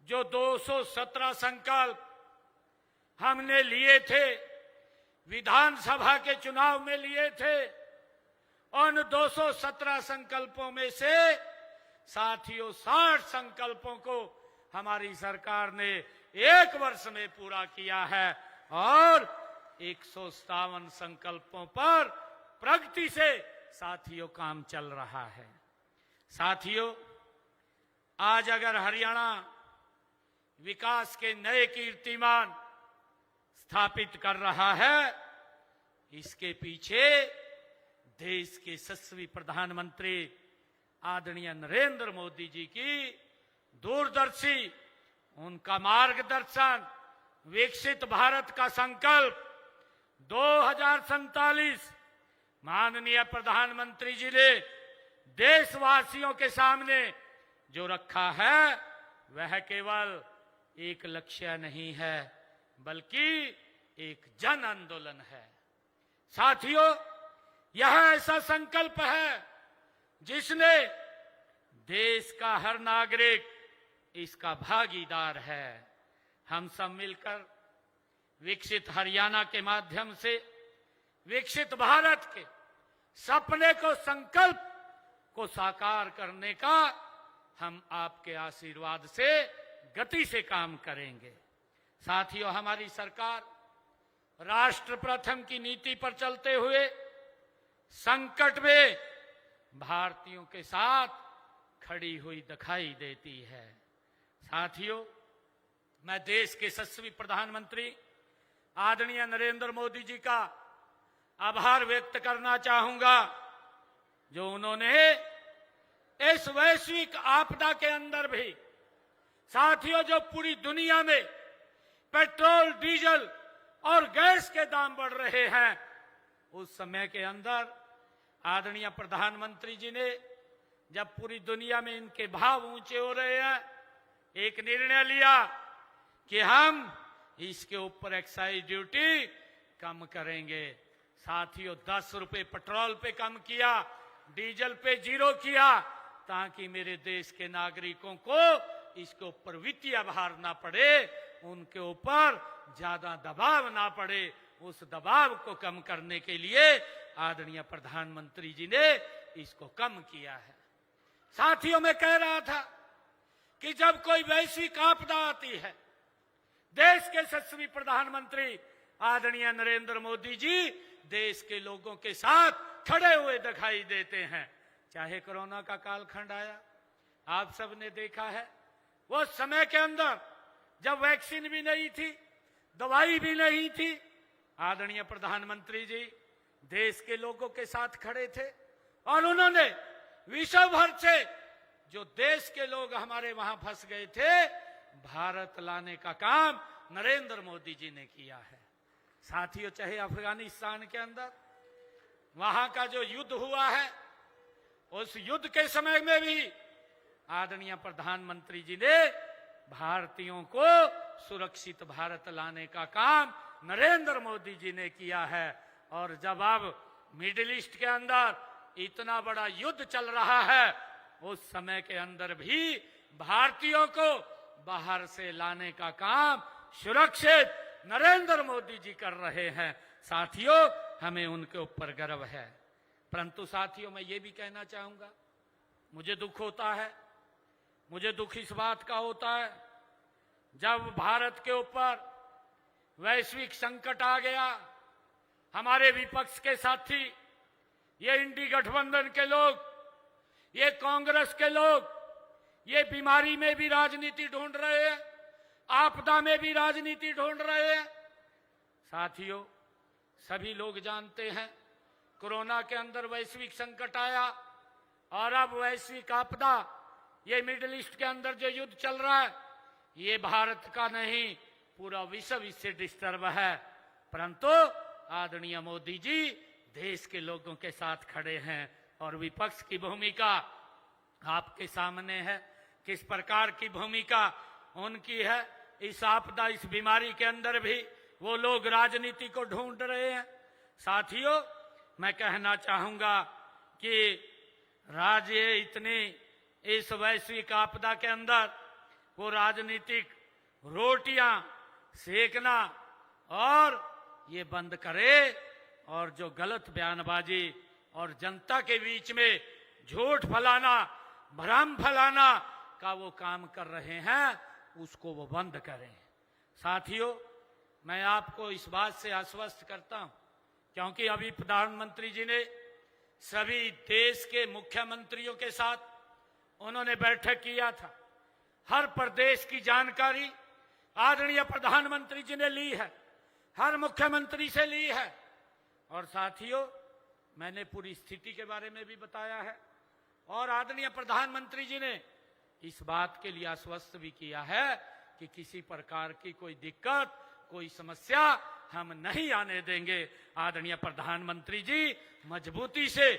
जो 217 संकल्प हमने लिए थे, विधानसभा के चुनाव में लिए थे, उन 217 संकल्पों में से साथियों 60 संकल्पों को हमारी सरकार ने 1 वर्ष में पूरा किया है और 157 संकल्पों पर प्रगति से साथियों काम चल रहा है। साथियों, आज अगर हरियाणा विकास के नए कीर्तिमान स्थापित कर रहा है, इसके पीछे देश के यशस्वी प्रधानमंत्री आदरणीय नरेंद्र मोदी जी की दूरदर्शी, उनका मार्गदर्शन, विकसित भारत का संकल्प 2047 माननीय प्रधानमंत्री जी ने देशवासियों के सामने जो रखा है, वह केवल एक लक्ष्य नहीं है बल्कि एक जन आंदोलन है। साथियों, यह ऐसा संकल्प है जिसने देश का हर नागरिक इसका भागीदार है। हम सब मिलकर विकसित हरियाणा के माध्यम से विकसित भारत के सपने को, संकल्प को साकार करने का हम आपके आशीर्वाद से गति से काम करेंगे। साथियों, हमारी सरकार राष्ट्र प्रथम की नीति पर चलते हुए संकट में भारतीयों के साथ खड़ी हुई दिखाई देती है। साथियों, मैं देश के यशस्वी प्रधानमंत्री आदरणीय नरेंद्र मोदी जी का आभार व्यक्त करना चाहूंगा, जो उन्होंने इस वैश्विक आपदा के अंदर भी, साथियों, जो पूरी दुनिया में पेट्रोल, डीजल और गैस के दाम बढ़ रहे हैं, उस समय के अंदर आदरणीय प्रधानमंत्री जी ने, जब पूरी दुनिया में इनके भाव ऊंचे हो रहे हैं, एक निर्णय लिया कि हम इसके ऊपर एक्साइज ड्यूटी कम करेंगे। साथियों, 10 रुपए पेट्रोल पे कम किया, डीजल पे 0 किया, ताकि मेरे देश के नागरिकों को इसके ऊपर वित्तीय भार ना पड़े, उनके ऊपर ज्यादा दबाव ना पड़े। उस दबाव को कम करने के लिए आदरणीय प्रधानमंत्री जी ने इसको कम किया है। साथियों, मैं कह रहा था कि जब कोई वैश्विक आपदा आती है, देश के यशस्वी प्रधानमंत्री आदरणीय नरेंद्र मोदी जी देश के लोगों के साथ खड़े हुए दिखाई देते हैं। चाहे कोरोना का कालखंड आया, आप सब ने देखा है, वो समय के अंदर जब वैक्सीन भी नहीं थी, दवाई भी नहीं थी, आदरणीय प्रधानमंत्री जी देश के लोगों के साथ खड़े थे और उन्होंने विश्व भर से जो देश के लोग हमारे वहां फंस गए थे, भारत लाने का काम नरेंद्र मोदी जी ने किया है। साथियों, चाहे अफगानिस्तान के अंदर वहां का जो युद्ध हुआ है, उस युद्ध के समय में भी आदरणीय प्रधानमंत्री जी ने भारतीयों को सुरक्षित भारत लाने का काम नरेंद्र मोदी जी ने किया है। और जब अब मिडिल ईस्ट के अंदर इतना बड़ा युद्ध चल रहा है, उस समय के अंदर भी भारतीयों को बाहर से लाने का काम सुरक्षित नरेंद्र मोदी जी कर रहे हैं। साथियों, हमें उनके ऊपर गर्व है। परंतु साथियों, मैं ये भी कहना चाहूंगा, मुझे दुख होता है, मुझे दुख इस बात का होता है जब भारत के ऊपर वैश्विक संकट आ गया, हमारे विपक्ष के साथी, ये इंडी गठबंधन के लोग, ये कांग्रेस के लोग, ये बीमारी में भी राजनीति ढूंढ रहे हैं, आपदा में भी राजनीति ढूंढ रहे हैं। साथियों, सभी लोग जानते हैं, कोरोना के अंदर वैश्विक संकट आया और अब वैश्विक आपदा, ये मिडिल ईस्ट के अंदर जो युद्ध चल रहा है, ये भारत का नहीं, पूरा विश्व इससे डिस्टर्ब है। परंतु आदरणीय मोदी जी देश के लोगों के साथ खड़े हैं और विपक्ष की भूमिका आपके सामने है, किस प्रकार की भूमिका उनकी है। इस आपदा, इस बीमारी के अंदर भी वो लोग राजनीति को ढूंढ रहे हैं। साथियों, मैं कहना चाहूंगा कि राज्य इतनी इस वैश्विक आपदा के अंदर वो राजनीतिक रोटियां सेकना और ये बंद करे और जो गलत बयानबाजी और जनता के बीच में झूठ फैलाना, भ्रम फैलाना का वो काम कर रहे हैं, उसको वो बंद करें। साथियों, मैं आपको इस बात से आश्वस्त करता हूं, क्योंकि अभी प्रधानमंत्री जी ने सभी देश के मुख्यमंत्रियों के साथ उन्होंने बैठक किया था। हर प्रदेश की जानकारी आदरणीय प्रधानमंत्री जी ने ली है, हर मुख्यमंत्री से ली है। और साथियों, मैंने पूरी स्थिति के बारे में भी बताया है और आदरणीय प्रधानमंत्री जी ने इस बात के लिए आश्वस्त भी किया है कि किसी प्रकार की कोई दिक्कत, कोई समस्या हम नहीं आने देंगे। आदरणीय प्रधानमंत्री जी मजबूती से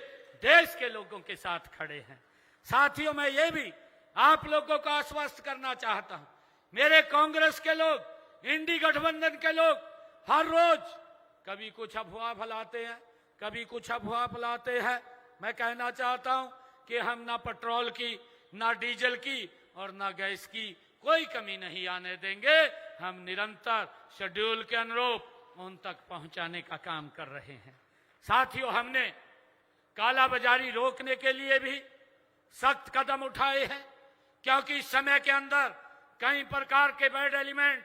देश के लोगों के साथ खड़े हैं। साथियों, मैं ये भी आप लोगों को आश्वस्त करना चाहता हूं, मेरे कांग्रेस के लोग, इंडी गठबंधन के लोग हर रोज कभी कुछ अफवाह फैलाते हैं, कभी कुछ अफवाह फैलाते हैं। मैं कहना चाहता हूं कि हम ना पेट्रोल की, ना डीजल की और ना गैस की कोई कमी नहीं आने देंगे। हम निरंतर शेड्यूल के अनुरूप उन तक पहुंचाने का काम कर रहे हैं। साथियों, हमने कालाबाजारी रोकने के लिए भी सख्त कदम उठाए हैं, क्योंकि इस समय के अंदर कई प्रकार के बैड एलिमेंट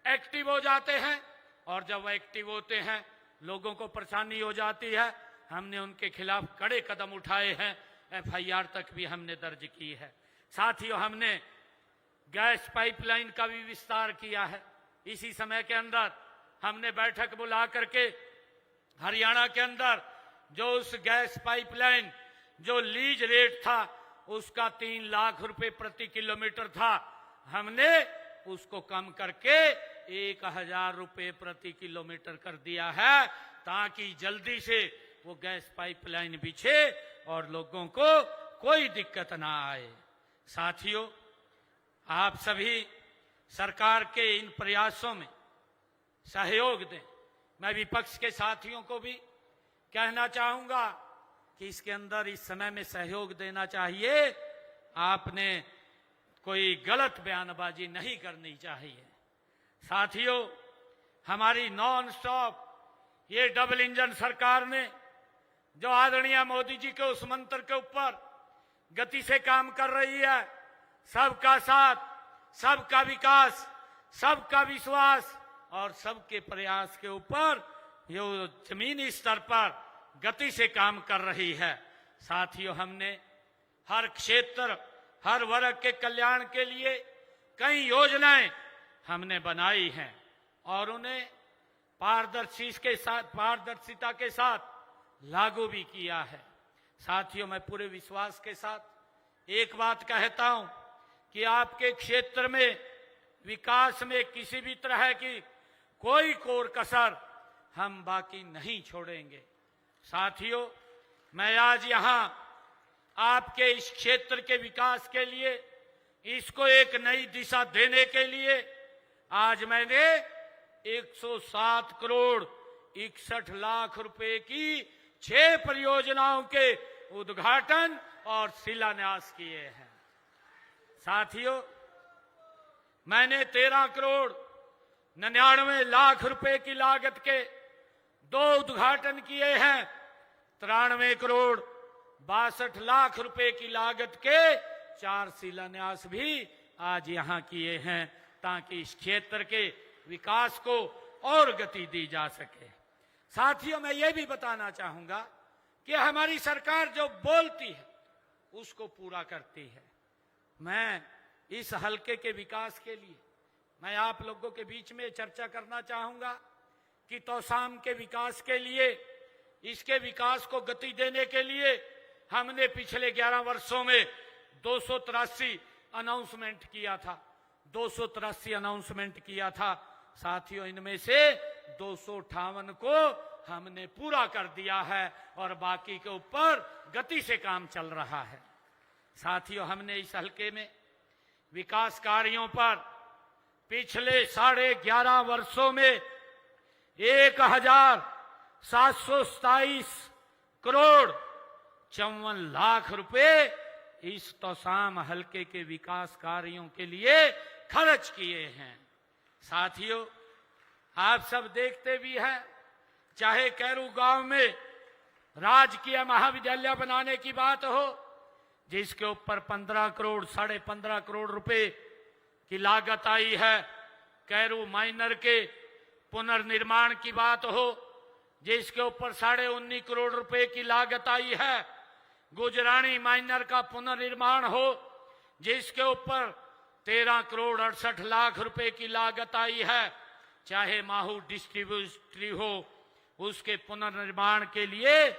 एक्टिव हो जाते हैं और जब वो एक्टिव होते हैं लोगों को परेशानी हो जाती है। हमने उनके खिलाफ कड़े कदम उठाए हैं, एफआईआर तक भी हमने दर्ज की है। साथियों, हमने गैस पाइपलाइन का भी विस्तार किया है। इसी समय के अंदर हमने बैठक बुला करके हरियाणा के अंदर जो उस गैस पाइपलाइन जो लीज रेट था उसका 3 लाख रुपए प्रति किलोमीटर था, हमने उसको कम करके 1000 रुपए प्रति किलोमीटर कर दिया है, ताकि जल्दी से वो गैस पाइपलाइन बिछे और लोगों को कोई दिक्कत ना आए। साथियों, आप सभी सरकार के इन प्रयासों में सहयोग दें, मैं विपक्ष के साथियों को भी कहना चाहूंगा कि इसके अंदर इस समय में सहयोग देना चाहिए। आपने कोई गलत बयानबाजी नहीं करनी चाहिए। साथियों, हमारी नॉन स्टॉप ये डबल इंजन सरकार ने जो आदरणीय मोदी जी के उस मंत्र के ऊपर गति से काम कर रही है, सबका साथ, सबका विकास, सबका विश्वास और सबके प्रयास के ऊपर ये जमीनी स्तर पर गति से काम कर रही है। साथियों, हमने हर क्षेत्र, हर वर्ग के कल्याण के लिए कई योजनाएं हमने बनाई हैं और उन्हें पारदर्शिता के साथ लागू भी किया है। साथियों, मैं पूरे विश्वास के साथ एक बात कहता हूं कि आपके क्षेत्र में विकास में किसी भी तरह की कोई कोर कसर हम बाकी नहीं छोड़ेंगे। साथियों, मैं आज यहां आपके इस क्षेत्र के विकास के लिए, इसको एक नई दिशा देने के लिए आज मैंने 107 करोड़ 61 लाख रुपए की 6 परियोजनाओं के उद्घाटन और शिलान्यास किए हैं। साथियों, मैंने 13 करोड़ 99 लाख रुपए की लागत के 2 उद्घाटन किए हैं। 93 करोड़ 62 लाख रुपए की लागत के 4 शिलान्यास भी आज यहां किए हैं ताकि इस क्षेत्र के विकास को और गति दी जा सके। साथियों, मैं ये भी बताना चाहूंगा कि हमारी सरकार जो बोलती है उसको पूरा करती है। मैं इस हलके के विकास के लिए मैं आप लोगों के बीच में चर्चा करना चाहूंगा कि तौसाम के विकास के लिए, इसके विकास को गति देने के लिए हमने पिछले 11 वर्षों में 283 अनाउंसमेंट किया था। 283 अनाउंसमेंट किया था। साथियों, इनमें से 258 को हमने पूरा कर दिया है और बाकी के ऊपर गति से काम चल रहा है। साथियों, हमने इस हलके में विकास कार्यों पर पिछले 11.5 वर्षों में 1727 करोड़ 54 लाख रुपए इस तौसाम हलके के विकास कार्यों के लिए खर्च किए हैं। साथियों, आप सब देखते भी हैं, चाहे कैरू गांव में राजकीय महाविद्यालय बनाने की बात हो, जिसके ऊपर 15 करोड़ 15.5 करोड़ रुपए की लागत आई है। कैरू माइनर के पुनर्निर्माण की बात हो, जिसके ऊपर 19.5 करोड़ रुपए की लागत आई है। गुजराणी माइनर का पुनर्निर्माण हो, जिसके ऊपर 13 करोड़ 68 लाख रुपए की लागत आई है। चाहे माहू डिस्ट्रीब्यूटरी हो, उसके पुनर्निर्माण के लिए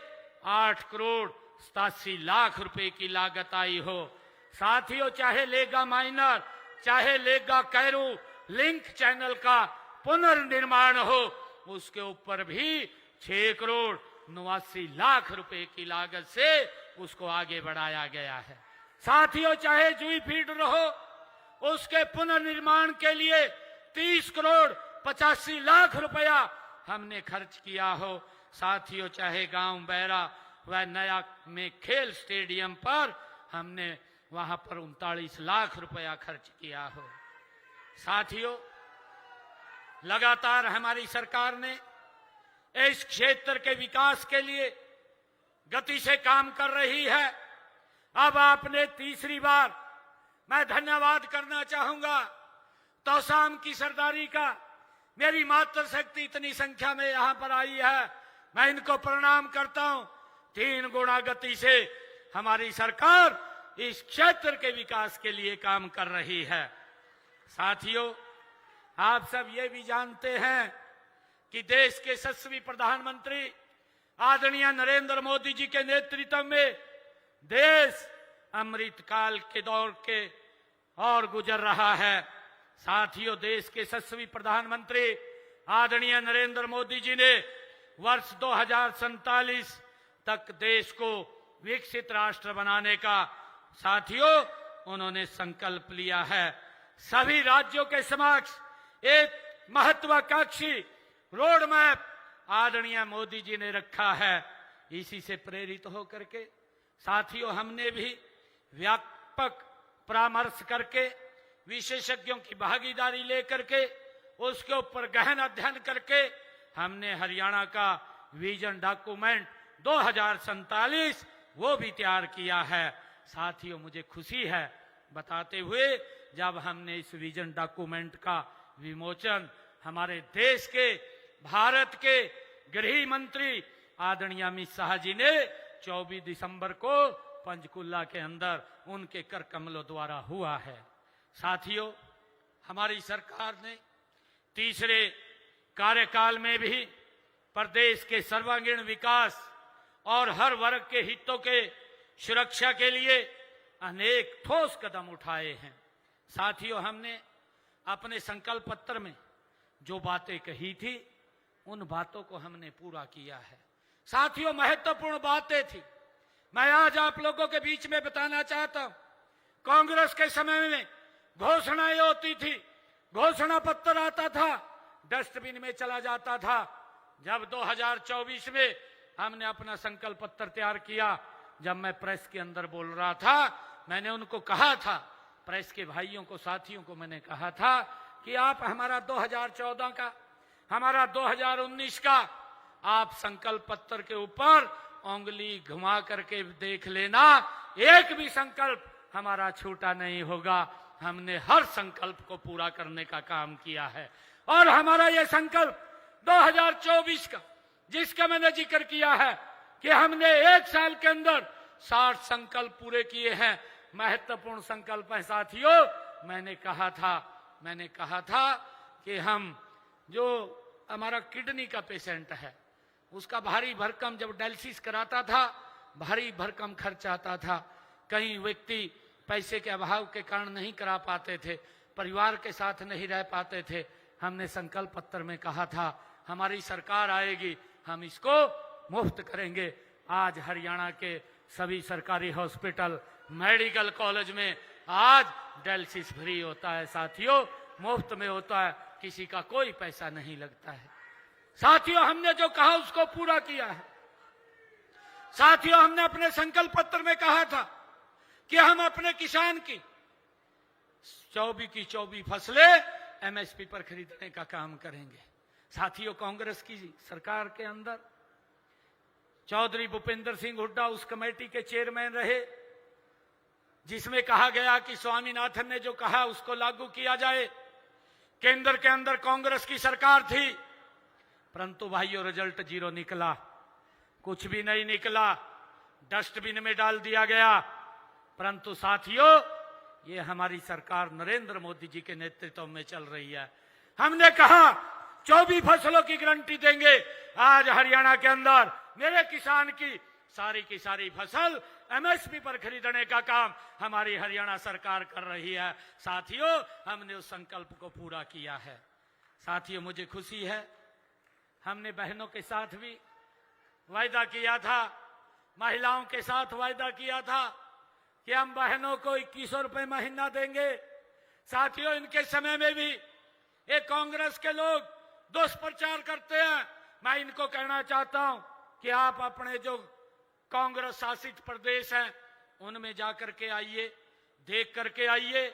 8 करोड़ 87 लाख रुपए की लागत आई हो। साथियों, चाहे लेगा माइनर, चाहे लेगा कैरू लिंक चैनल का पुनर्निर्माण हो, उसके ऊपर भी 6 करोड़ 89 लाख रुपए की लागत से उसको आगे बढ़ाया गया है। साथियों, चाहे जुई फीडर हो, उसके पुनर्निर्माण के लिए 30 करोड़ 85 लाख रुपया हमने खर्च किया हो। साथियों, चाहे गांव बैरा व नया में खेल स्टेडियम पर हमने वहां पर 39 लाख रुपया खर्च किया हो। साथियों, लगातार हमारी सरकार ने इस क्षेत्र के विकास के लिए गति से काम कर रही है। अब आपने तीसरी बार मैं धन्यवाद करना चाहूंगा तौसाम की सरदारी का। मेरी मातृशक्ति इतनी संख्या में यहां पर आई है, मैं इनको प्रणाम करता हूं। 3 गुना गति से हमारी सरकार इस क्षेत्र के विकास के लिए काम कर रही है। साथियों, आप सब ये भी जानते हैं कि देश के यशस्वी प्रधानमंत्री आदरणीय नरेंद्र मोदी जी के नेतृत्व में देश अमृतकाल के दौर के और गुजर रहा है। साथियों, देश के यशस्वी प्रधानमंत्री आदरणीय नरेंद्र मोदी जी ने वर्ष 2047 तक देश को विकसित राष्ट्र बनाने का साथियों उन्होंने संकल्प लिया है। सभी राज्यों के समक्ष एक महत्वाकांक्षी रोड मैप आदरणीय मोदी जी ने रखा है, इसी से प्रेरित होकर के साथियों हमने भी व्यापक परामर्श करके, विशेषज्ञों की भागीदारी लेकर के, उसके ऊपर गहन अध्ययन करके हमने हरियाणा का विजन डॉक्यूमेंट 2047 वो भी तैयार किया है। साथियों मुझे खुशी है बताते हुए, जब हमने इस विजन डॉक्यूमेंट का विमोचन हमारे देश के, भारत के गृह मंत्री आदरणीय अमित शाह जी ने 24 दिसंबर को पंचकुला के अंदर उनके कर कमलों द्वारा हुआ है। साथियों हमारी सरकार ने तीसरे कार्यकाल में भी प्रदेश के सर्वांगीण विकास और हर वर्ग के हितों के सुरक्षा के लिए अनेक ठोस कदम उठाए हैं। साथियों हमने अपने संकल्प पत्र में जो बातें कही थी उन बातों को हमने पूरा किया है। साथियों महत्वपूर्ण बातें थी, मैं आज आप लोगों के बीच में बताना चाहता हूं। कांग्रेस के समय में घोषणाएं होती थी, घोषणा पत्र आता था, डस्टबिन में चला जाता था। जब 2024 में हमने अपना संकल्प पत्र तैयार किया, जब मैं प्रेस के अंदर बोल रहा था, मैंने उनको कहा था, प्रेस के भाइयों को, साथियों को मैंने कहा था कि आप हमारा 2014 का, हमारा 2019 का आप संकल्प पत्र के ऊपर उंगली घुमा करके देख लेना, एक भी संकल्प हमारा छूटा नहीं होगा। हमने हर संकल्प को पूरा करने का काम किया है और हमारा यह संकल्प 2024 का, जिसका मैंने जिक्र किया है कि हमने एक साल के अंदर 60 संकल्प पूरे किए हैं, महत्वपूर्ण संकल्प है। साथियों मैंने कहा था कि हम जो हमारा किडनी का पेशेंट है उसका भारी भरकम जब डायलिसिस कराता था, भारी भरकम खर्च आता था। कई व्यक्ति पैसे के अभाव के कारण नहीं करा पाते थे, परिवार के साथ नहीं रह पाते थे। हमने संकल्प पत्र में कहा था हमारी सरकार आएगी, हम इसको मुफ्त करेंगे। आज हरियाणा के सभी सरकारी हॉस्पिटल, मेडिकल कॉलेज में आज डायलिसिस फ्री होता है। साथियों मुफ्त में होता है, किसी का कोई पैसा नहीं लगता है। साथियों हमने जो कहा उसको पूरा किया है। साथियों हमने अपने संकल्प पत्र में कहा था कि हम अपने किसान की 24 फसलें एमएसपी पर खरीदने का काम करेंगे। साथियों कांग्रेस की सरकार के अंदर चौधरी भूपेंद्र सिंह हुड्डा उस कमेटी के चेयरमैन रहे जिसमें कहा गया कि स्वामीनाथन ने जो कहा उसको लागू किया जाए। केंद्र के अंदर कांग्रेस की सरकार थी, परंतु भाइयों रिजल्ट 0 निकला, कुछ भी नहीं निकला, डस्टबिन में डाल दिया गया। परंतु साथियों ये हमारी सरकार नरेंद्र मोदी जी के नेतृत्व में चल रही है। हमने कहा 24 फसलों की गारंटी देंगे। आज हरियाणा के अंदर मेरे किसान की सारी फसल एमएसपी पर खरीदने का काम हमारी हरियाणा सरकार कर रही है। साथियों हमने उस संकल्प को पूरा किया है। साथियों मुझे खुशी है, हमने बहनों के साथ भी वायदा किया था, महिलाओं के साथ वायदा किया था कि हम बहनों को 2100 रुपए महीना देंगे। साथियों इनके समय में भी ये कांग्रेस के लोग दुष्प्रचार करते हैं। मैं इनको कहना चाहता हूं कि आप अपने जो कांग्रेस शासित प्रदेश हैं उनमें जाकर के आइए, देख करके आइए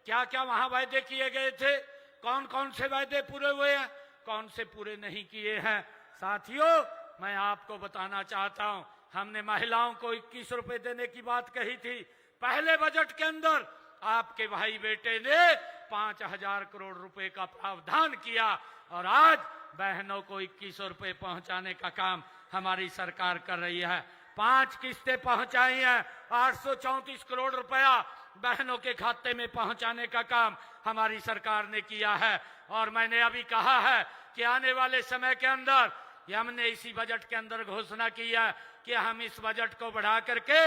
क्या क्या वहां वायदे किए गए थे, कौन कौन से वायदे पूरे हुए हैं, कौन से पूरे नहीं किए हैं। साथियों मैं आपको बताना चाहता हूं, हमने महिलाओं को 21 रुपए देने की बात कही थी। पहले बजट के अंदर आपके भाई बेटे ने 5000 करोड़ रुपए का प्रावधान किया और आज बहनों को 2100 रुपए पहुंचाने का काम हमारी सरकार कर रही है। 5 किस्तें पहुंचाई हैं, 834 करोड़ रुपया बहनों के खाते में पहुंचाने का काम हमारी सरकार ने किया है। और मैंने अभी कहा है कि आने वाले समय के अंदर हमने इसी बजट के अंदर घोषणा की है कि हम इस बजट को बढ़ा करके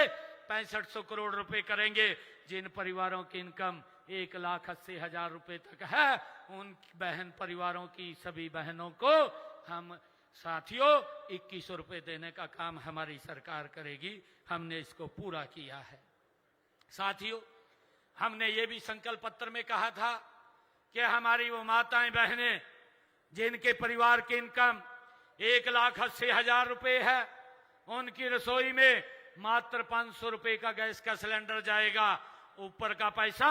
6500 करोड़ रुपए करेंगे। जिन परिवारों की इनकम 1,80,000 रुपए तक है उन बहन परिवारों की सभी बहनों को हम साथियों 2100 रुपए देने का काम हमारी सरकार करेगी। हमने इसको पूरा किया है। साथियों हमने ये भी संकल्प पत्र में कहा था कि हमारी वो माताएं बहनें जिनके परिवार की इनकम 1,80,000 रुपए है। उनकी रसोई में मात्र 500 रुपए का गैस का सिलेंडर जाएगा। ऊपर का पैसा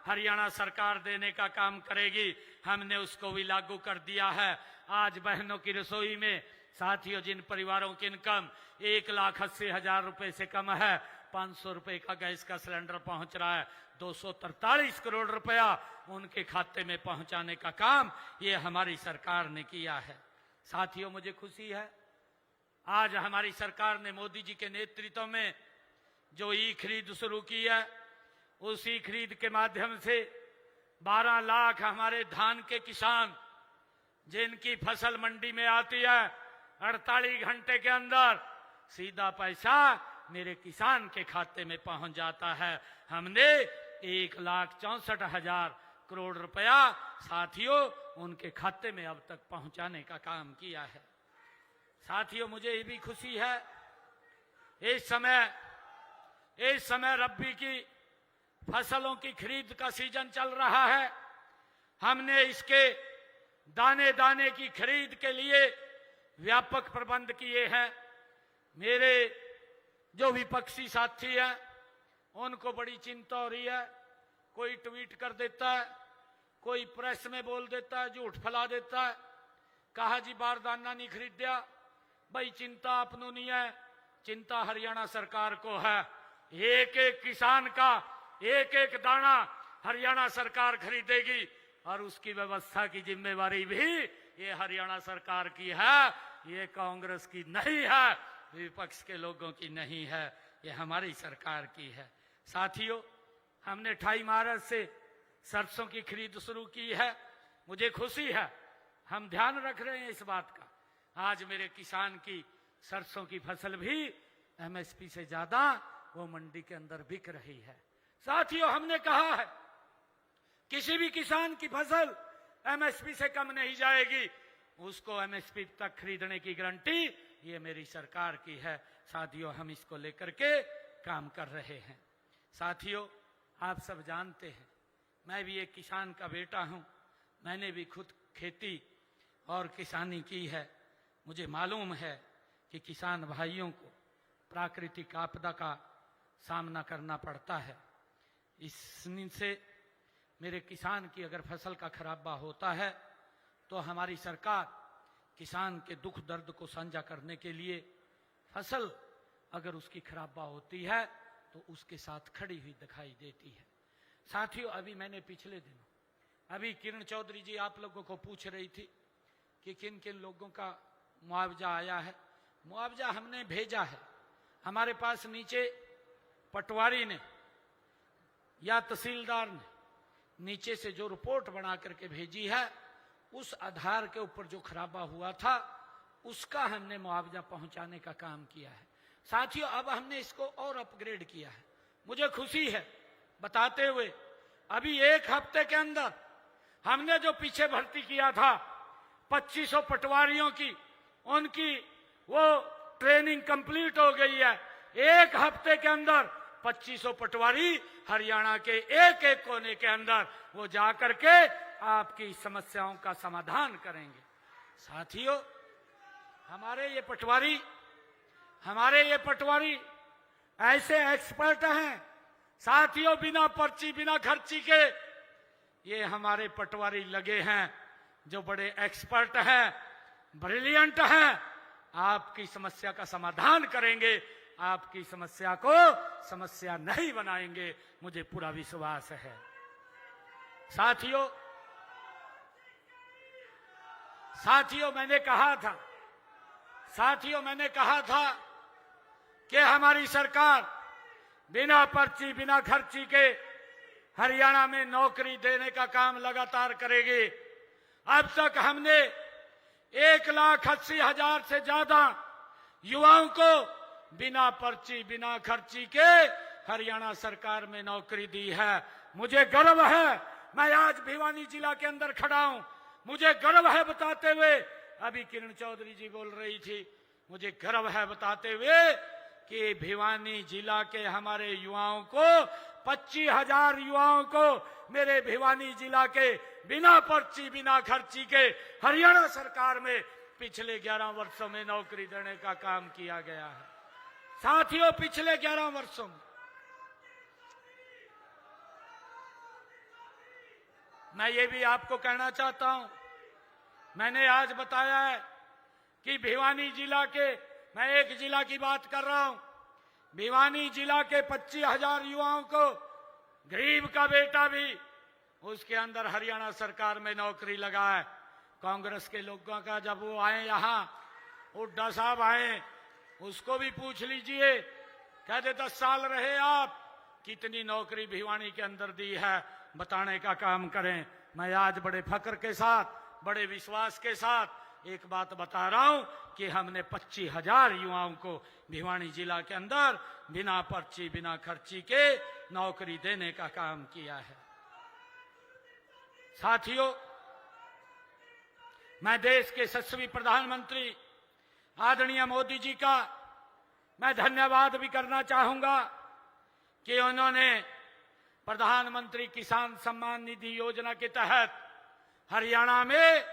हरियाणा सरकार देने का काम करेगी। हमने उसको भी लागू कर दिया है। आज बहनों की रसोई में साथियों, जिन परिवारों की इनकम 1,80,000 रुपए से कम है, 500 रुपए का गैस का सिलेंडर पहुंच रहा है। 243 करोड़ रुपया उनके खाते में पहुंचाने का काम ये हमारी सरकार ने किया है। साथियों, मुझे खुशी है आज हमारी सरकार ने मोदी जी के नेतृत्व में जो ई खरीद शुरू की है, उसी खरीद के माध्यम से 12 लाख हमारे धान के किसान जिनकी फसल मंडी में आती है, 48 घंटे के अंदर सीधा पैसा मेरे किसान के खाते में पहुंच जाता है। हमने 1,64,000 करोड़ रुपया साथियों उनके खाते में अब तक पहुंचाने का काम किया है। साथियों, मुझे ये भी खुशी है, इस समय रबी की फसलों की खरीद का सीजन चल रहा है। हमने इसके दाने दाने की खरीद के लिए व्यापक प्रबंध किए हैं। मेरे जो विपक्षी साथी हैं उनको बड़ी चिंता हो रही है। कोई ट्वीट कर देता है, कोई प्रेस में बोल देता है, झूठ फैला देता है, कहा जी बारदाना नहीं खरीदा। भाई, चिंता अपनों नहीं है, चिंता हरियाणा सरकार को है। एक एक किसान का एक एक दाना हरियाणा सरकार खरीदेगी और उसकी व्यवस्था की जिम्मेवारी भी ये हरियाणा सरकार की है। ये कांग्रेस की नहीं है, विपक्ष के लोगों की नहीं है, ये हमारी सरकार की है। साथियों, हमने 28 मार्च से सरसों की खरीद शुरू की है। मुझे खुशी है, हम ध्यान रख रहे हैं इस बात का। आज मेरे किसान की सरसों की फसल भी एमएसपी से ज्यादा वो मंडी के अंदर बिक रही है। साथियों, हमने कहा है किसी भी किसान की फसल एमएसपी से कम नहीं जाएगी, उसको एमएसपी तक खरीदने की गारंटी ये मेरी सरकार की है। साथियों, हम इसको लेकर के काम कर रहे हैं। साथियों, आप सब जानते हैं मैं भी एक किसान का बेटा हूं। मैंने भी खुद खेती और किसानी की है। मुझे मालूम है कि किसान भाइयों को प्राकृतिक आपदा का सामना करना पड़ता है। इससे मेरे किसान की अगर फसल का खराबा होता है तो हमारी सरकार किसान के दुख दर्द को साझा करने के लिए फसल अगर उसकी खराबा होती है तो उसके साथ खड़ी हुई दिखाई देती है। साथियों, अभी मैंने पिछले दिनों अभी किरण चौधरी जी आप लोगों को पूछ रही थी कि किन किन लोगों का मुआवजा आया है। मुआवजा हमने भेजा है। हमारे पास नीचे पटवारी ने या तहसीलदार ने नीचे से जो रिपोर्ट बना करके भेजी है, उस आधार के ऊपर जो खराबा हुआ था उसका हमने मुआवजा पहुंचाने का काम किया है। साथियों, अब हमने इसको और अपग्रेड किया है। मुझे खुशी है बताते हुए, अभी एक हफ्ते के अंदर हमने जो पीछे भर्ती किया था 2500 पटवारियों की, उनकी वो ट्रेनिंग कंप्लीट हो गई है। एक हफ्ते के अंदर 2500 पटवारी हरियाणा के एक एक कोने के अंदर वो जाकर के आपकी समस्याओं का समाधान करेंगे। साथियों, हमारे ये पटवारी ऐसे एक्सपर्ट हैं। साथियों, बिना पर्ची बिना खर्ची के ये हमारे पटवारी लगे हैं जो बड़े एक्सपर्ट हैं, ब्रिलियंट हैं। आपकी समस्या का समाधान करेंगे, आपकी समस्या को समस्या नहीं बनाएंगे, मुझे पूरा विश्वास है। साथियों, मैंने कहा था कि हमारी सरकार बिना पर्ची बिना खर्ची के हरियाणा में नौकरी देने का काम लगातार करेगी। अब तक हमने 1,80,000 से ज्यादा युवाओं को बिना पर्ची बिना खर्ची के हरियाणा सरकार में नौकरी दी है। मुझे गर्व है, मैं आज भिवानी जिला के अंदर खड़ा हूं। मुझे गर्व है बताते हुए, अभी किरण चौधरी जी बोल रही थी, मुझे गर्व है बताते हुए कि भिवानी जिला के हमारे युवाओं को 25,000 युवाओं को मेरे भिवानी जिला के बिना पर्ची बिना खर्ची के हरियाणा सरकार में पिछले 11 वर्षों में नौकरी देने का काम किया गया है। साथियों, पिछले 11 वर्षों में मैं ये भी आपको कहना चाहता हूं, मैंने आज बताया है कि भिवानी जिला के, मैं एक जिला की बात कर रहा हूं, भिवानी जिला के 25,000 युवाओं को गरीब का बेटा भी उसके अंदर हरियाणा सरकार में नौकरी लगा है। कांग्रेस के लोगों का जब वो आए यहां, हुड्डा साहब आए, उसको भी पूछ लीजिए, कहते 10 साल रहे आप, कितनी नौकरी भिवानी के अंदर दी है, बताने का काम करें। मैं आज बड़े फक्र के साथ, बड़े विश्वास के साथ एक बात बता रहा हूं कि हमने 25,000 युवाओं को भिवानी जिला के अंदर बिना पर्ची, बिना खर्ची के नौकरी देने का काम किया है। साथियों, मैं देश के यशस्वी प्रधानमंत्री आदरणीय मोदी जी का मैं धन्यवाद भी करना चाहूंगा कि उन्होंने प्रधानमंत्री किसान सम्मान निधि योजना के तहत हरियाणा में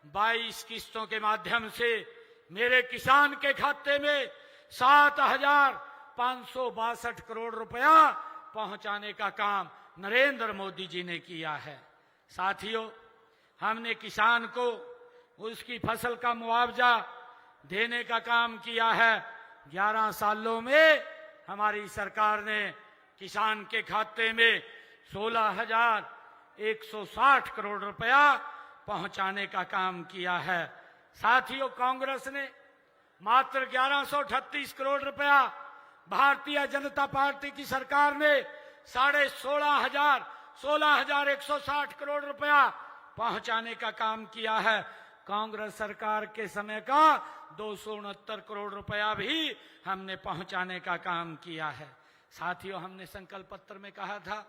22 किस्तों के माध्यम से मेरे किसान के खाते में 7,562 करोड़ रुपया पहुंचाने का काम नरेंद्र मोदी जी ने किया है। साथियों, हमने किसान को उसकी फसल का मुआवजा देने का काम किया है। 11 सालों में हमारी सरकार ने किसान के खाते में 16,160 करोड़ रुपया पहुंचाने का काम किया है। साथियों, कांग्रेस ने मात्र 1138 करोड़ रुपया, भारतीय जनता पार्टी की सरकार ने 16,160 करोड़ रुपया पहुंचाने का काम किया है। कांग्रेस सरकार के समय का 269 करोड़ रुपया भी हमने पहुंचाने का काम किया है। साथियों, हमने संकल्प पत्र में कहा था,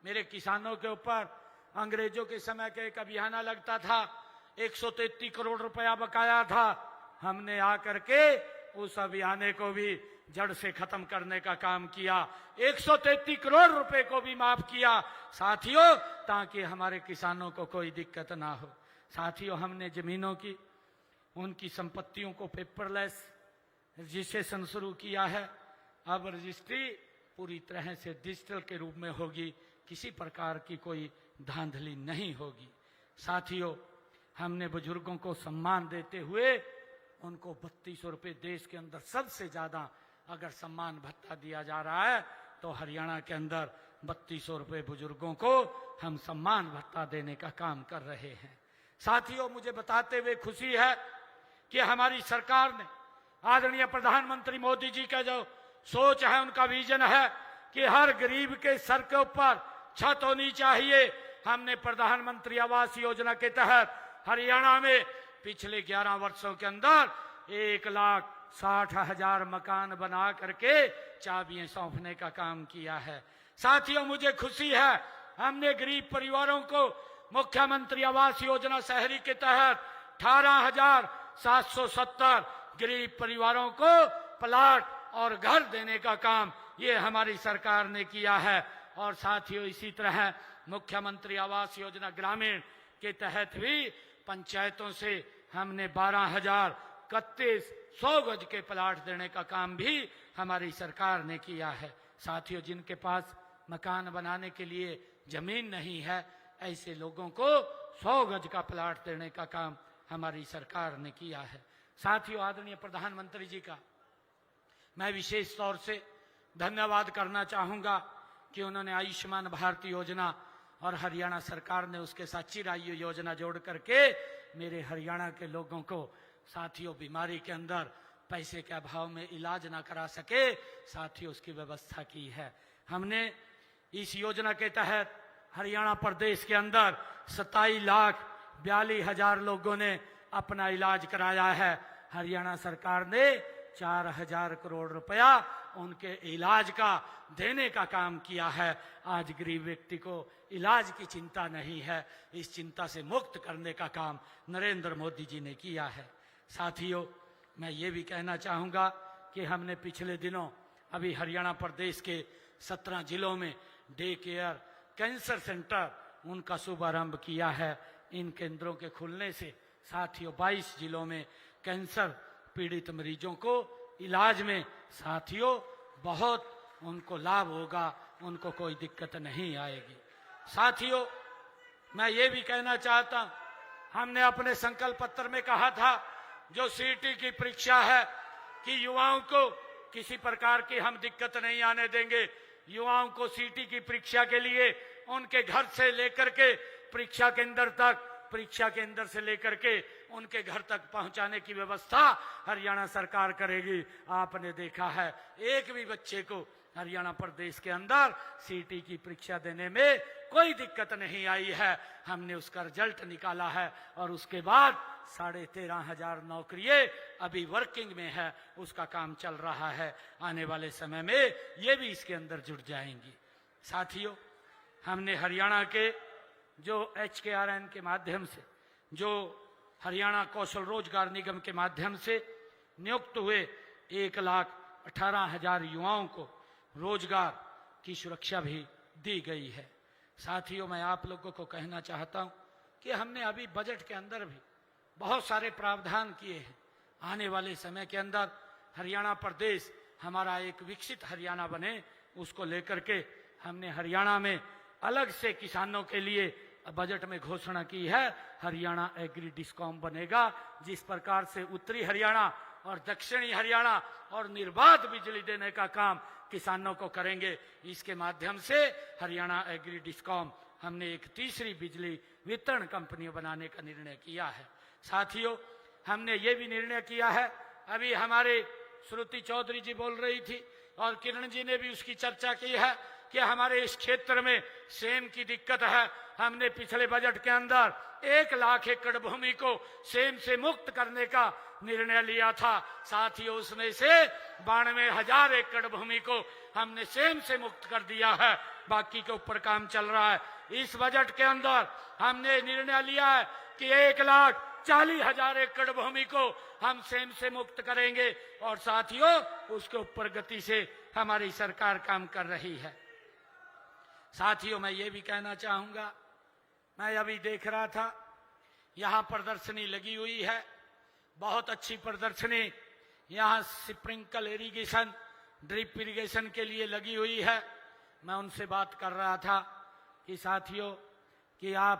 मेरे किसानों के ऊपर अंग्रेजों के समय का एक अभियान लगता था, 133 करोड़ रुपया बकाया था। हमने आकर के उस अभियान को भी जड़ से खत्म करने का काम किया, 133 करोड़ रुपए को भी माफ किया। साथियों, ताकि हमारे किसानों को कोई दिक्कत ना हो। साथियों, हमने जमीनों की, उनकी संपत्तियों को पेपरलेस रजिस्ट्रेशन शुरू किया है। अब रजिस्ट्री पूरी तरह से डिजिटल के रूप में होगी, किसी प्रकार की कोई धांधली नहीं होगी। साथियों, हमने बुजुर्गों को सम्मान देते हुए उनको 3200 रुपये, देश के अंदर सबसे ज्यादा अगर सम्मान भत्ता दिया जा रहा है तो हरियाणा के अंदर 3200 रुपये बुजुर्गों को हम सम्मान भत्ता देने का काम कर रहे हैं। साथियों, मुझे बताते हुए खुशी है कि हमारी सरकार ने, आदरणीय प्रधानमंत्री मोदी जी का जो सोच है, उनका विजन है कि हर गरीब के सर के ऊपर छत होनी चाहिए। हमने प्रधानमंत्री आवास योजना के तहत हरियाणा में पिछले 11 वर्षों के अंदर 1,60,000 मकान बना करके चाबियां सौंपने का काम किया है। साथियों, मुझे खुशी है, हमने गरीब परिवारों को मुख्यमंत्री आवास योजना शहरी के तहत 18,770 गरीब परिवारों को प्लाट और घर देने का काम ये हमारी सरकार ने किया है। और साथियों, इसी तरह मुख्यमंत्री आवास योजना ग्रामीण के तहत भी पंचायतों से हमने 12,031 100 गज के प्लाट देने का काम भी हमारी सरकार ने किया है। साथियों, जिनके पास मकान बनाने के लिए जमीन नहीं है, ऐसे लोगों को 100 गज का प्लाट देने का काम हमारी सरकार ने किया है। साथियों, आदरणीय प्रधानमंत्री जी का मैं विशेष तौर से धन्यवाद करना चाहूंगा कि उन्होंने आयुष्मान भारत योजना और हरियाणा सरकार ने उसके साथ चिरायु योजना जोड़ करके मेरे हरियाणा के लोगों को, साथियों, बीमारी के अंदर पैसे के अभाव में इलाज ना करा सके, साथियों, उसकी व्यवस्था की है। हमने इस योजना के तहत हरियाणा प्रदेश के अंदर 27,42,000 लोगों ने अपना इलाज कराया है। हरियाणा सरकार ने 4,000 करोड़ रुपया उनके इलाज का देने का काम किया है। आज गरीब व्यक्ति को इलाज की चिंता नहीं है, इस चिंता से मुक्त करने का काम नरेंद्र मोदी जी ने किया है। साथियों, मैं ये भी कहना चाहूंगा कि हमने पिछले दिनों अभी हरियाणा प्रदेश के 17 जिलों में डे केयर कैंसर सेंटर उनका शुभारंभ किया है। इन केंद्रों के खुलने से साथियों 22 जिलों में कैंसर पीड़ित मरीजों को इलाज में साथियों बहुत उनको लाभ होगा, उनको कोई दिक्कत नहीं आएगी। साथियों, मैं ये भी कहना चाहता हूं, हमने अपने संकल्प पत्र में कहा था जो सीईटी की परीक्षा है कि युवाओं को किसी प्रकार की हम दिक्कत नहीं आने देंगे। युवाओं को सीईटी की परीक्षा के लिए उनके घर से लेकर के परीक्षा केंद्र तक, परीक्षा केंद्र से लेकर के उनके घर तक पहुंचाने की व्यवस्था हरियाणा सरकार करेगी। आपने देखा है एक भी बच्चे को हरियाणा प्रदेश के अंदर सीईटी की परीक्षा देने में कोई दिक्कत नहीं आई है। हमने उसका रिजल्ट निकाला है और उसके बाद 13,500 नौकरियां अभी वर्किंग में है, उसका काम चल रहा है। आने वाले समय में ये भी इसके अंदर जुड़ जाएंगी। साथियों, हमने हरियाणा के जो HKRN के माध्यम से, जो हरियाणा कौशल रोजगार निगम के माध्यम से नियुक्त हुए 1,18,000 युवाओं को रोजगार की सुरक्षा भी दी गई है। साथियों, मैं आप लोगों को कहना चाहता हूं कि हमने अभी बजट के अंदर भी बहुत सारे प्रावधान किए हैं। आने वाले समय के अंदर हरियाणा प्रदेश हमारा एक विकसित हरियाणा बने, उसको लेकर के हमने हरियाणा में अलग से किसानों के लिए बजट में घोषणा की है। हरियाणा एग्री डिस्कॉम बनेगा, जिस प्रकार से उत्तरी हरियाणा और दक्षिणी हरियाणा और निर्बाध बिजली देने का काम किसानों को करेंगे। इसके माध्यम से हरियाणा एग्री डिस्कॉम हमने एक तीसरी बिजली वितरण कंपनी बनाने का निर्णय किया है। साथियों, हमने ये भी निर्णय किया है, अभी हमारे श्रुति चौधरी जी बोल रही थी और किरण जी ने भी उसकी चर्चा की है कि हमारे इस क्षेत्र में सेम की दिक्कत है। हमने पिछले बजट के अंदर 1 लाख एकड़ भूमि को सेम से मुक्त करने का निर्णय लिया था। साथियों, उसमें से 92,000 एकड़ भूमि को हमने सेम से मुक्त कर दिया है, बाकी के ऊपर काम चल रहा है। इस बजट के अंदर हमने निर्णय लिया है कि 1,40,000 एकड़ भूमि को हम सेम से मुक्त करेंगे और साथियों उसके ऊपर गति से हमारी सरकार काम कर रही है। साथियों, मैं ये भी कहना चाहूंगा, मैं अभी देख रहा था यहां प्रदर्शनी लगी हुई है, बहुत अच्छी प्रदर्शनी यहां स्प्रिंकल इरिगेशन, ड्रिप इरिगेशन के लिए लगी हुई है। मैं उनसे बात कर रहा था कि साथियों कि आप,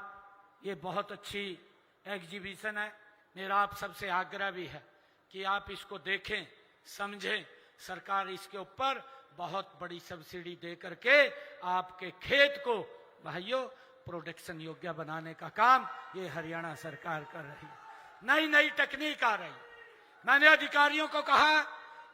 ये बहुत अच्छी एग्जीबिशन है, मेरा आप सबसे आग्रह भी है कि आप इसको देखें, समझें। सरकार इसके ऊपर बहुत बड़ी सब्सिडी दे करके आपके खेत को भाइयों प्रोडक्शन योग्य बनाने का काम ये हरियाणा सरकार कर रही है। नई नई तकनीक आ रही। मैंने अधिकारियों को कहा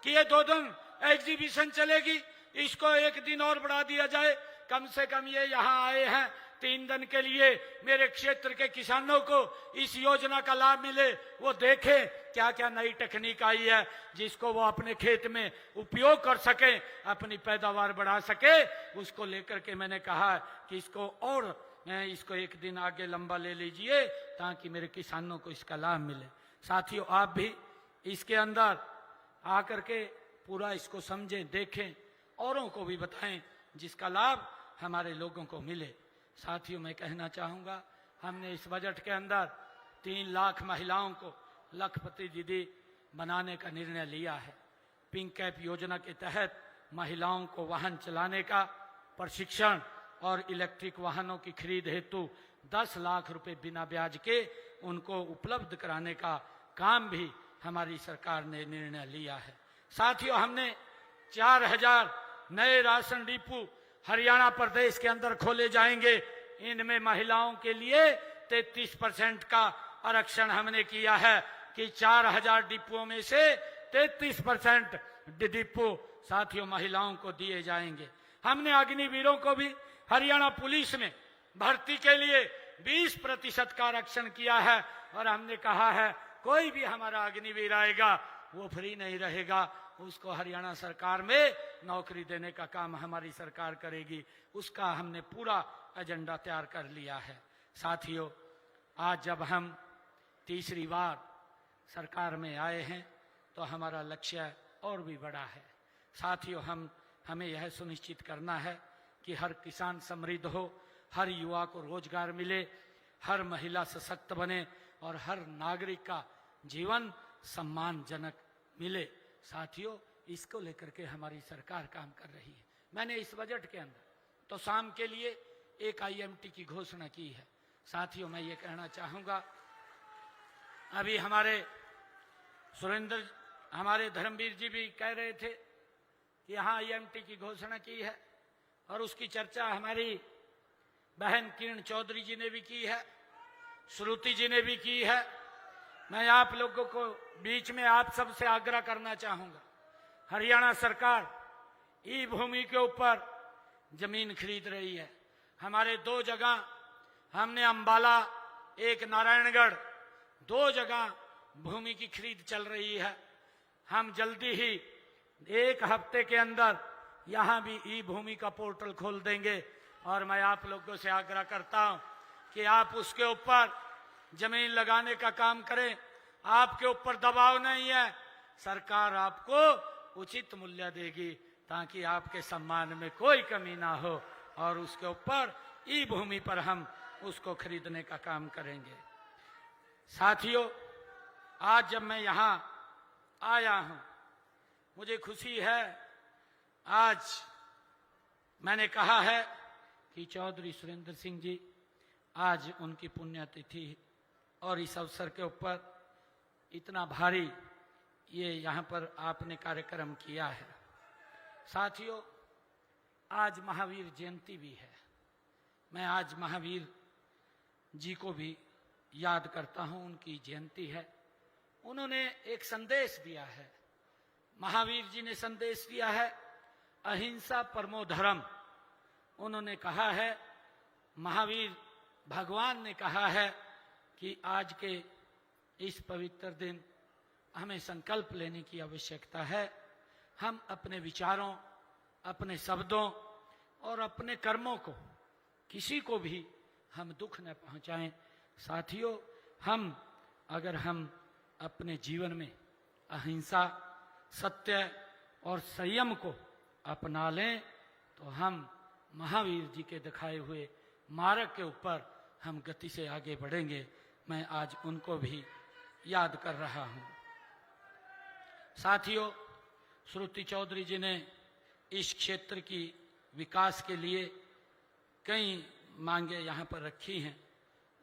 कि ये 2 दिन एग्जीबिशन चलेगी, इसको 1 दिन और बढ़ा दिया जाए। कम से कम ये यहाँ आए हैं 3 दिन के लिए, मेरे क्षेत्र के किसानों को इस योजना का लाभ मिले, वो देखें क्या क्या नई टेक्निक आई है जिसको वो अपने खेत में उपयोग कर सके, अपनी पैदावार बढ़ा सके। उसको लेकर के मैंने कहा कि इसको 1 दिन आगे लंबा ले लीजिए ताकि मेरे किसानों को इसका लाभ मिले। साथियों, आप भी इसके अंदर आकर के पूरा इसको समझें, देखें, औरों को भी बताएं जिसका लाभ हमारे लोगों को मिले। साथियों, मैं कहना चाहूंगा, हमने इस बजट के अंदर 3 लाख महिलाओं को लखपति दीदी बनाने का निर्णय लिया है। पिंक कैप योजना के तहत महिलाओं को वाहन चलाने का प्रशिक्षण और इलेक्ट्रिक वाहनों की खरीद हेतु 10 लाख रुपए बिना ब्याज के उनको उपलब्ध कराने का काम भी हमारी सरकार ने निर्णय लिया है। साथियों, हमने 4,000 नए राशन डिपो हरियाणा प्रदेश के अंदर खोले जाएंगे। इनमें महिलाओं के लिए 33% का आरक्षण हमने किया है कि 4,000 डिपों में से 33% डिपो साथियों महिलाओं को दिए जाएंगे। हमने अग्निवीरों को भी हरियाणा पुलिस में भर्ती के लिए 20% का आरक्षण किया है और हमने कहा है कोई भी हमारा अग्निवीर आएगा वो फ्री नहीं रहेगा, उसको हरियाणा सरकार में नौकरी देने का काम हमारी सरकार करेगी। उसका हमने पूरा एजेंडा तैयार कर लिया है। साथियों, आज जब हम तीसरी बार सरकार में आए हैं तो हमारा लक्ष्य और भी बड़ा है। साथियों, हमें यह सुनिश्चित करना है कि हर किसान समृद्ध हो, हर युवा को रोजगार मिले, हर महिला सशक्त बने और हर नागरिक का जीवन सम्मानजनक मिले। साथियों, इसको लेकर के हमारी सरकार काम कर रही है। मैंने इस बजट के अंदर तो शाम के लिए एक IMT की घोषणा की है। साथियों, मैं ये कहना चाहूंगा, अभी हमारे धर्मवीर जी भी कह रहे थे कि यहाँ IMT की घोषणा की है, और उसकी चर्चा हमारी बहन किरण चौधरी जी ने भी की है, श्रुति जी ने भी की है। मैं आप लोगों को बीच में आप सबसे आग्रह करना चाहूंगा, हरियाणा सरकार ई भूमि के ऊपर जमीन खरीद रही है। हमारे 2 जगह हमने अंबाला, एक नारायणगढ़, 2 जगह भूमि की खरीद चल रही है। हम जल्दी ही 1 हफ्ते के अंदर यहां भी ई भूमि का पोर्टल खोल देंगे, और मैं आप लोगों से आग्रह करता हूं कि आप उसके ऊपर जमीन लगाने का काम करें। आपके ऊपर दबाव नहीं है, सरकार आपको उचित मूल्य देगी ताकि आपके सम्मान में कोई कमी ना हो, और उसके ऊपर ई भूमि पर हम उसको खरीदने का काम करेंगे। साथियों, आज जब मैं यहां आया हूं, मुझे खुशी है। आज मैंने कहा है कि चौधरी सुरेंद्र सिंह जी, आज उनकी पुण्यतिथि, और इस अवसर के ऊपर इतना भारी ये यहाँ पर आपने कार्यक्रम किया है। साथियों, आज महावीर जयंती भी है। मैं आज महावीर जी को भी याद करता हूँ, उनकी जयंती है। उन्होंने एक संदेश दिया है, महावीर जी ने संदेश दिया है, अहिंसा परमो धर्म। उन्होंने कहा है, महावीर भगवान ने कहा है कि आज के इस पवित्र दिन हमें संकल्प लेने की आवश्यकता है। हम अपने विचारों, अपने शब्दों और अपने कर्मों को किसी को भी हम दुख न पहुंचाएं। साथियों, अगर हम अपने जीवन में अहिंसा, सत्य और संयम को अपना लें तो हम महावीर जी के दिखाए हुए मार्ग के ऊपर हम गति से आगे बढ़ेंगे। मैं आज उनको भी याद कर रहा हूं। साथियों, श्रुति चौधरी जी ने इस क्षेत्र की विकास के लिए कई मांगे यहाँ पर रखी हैं,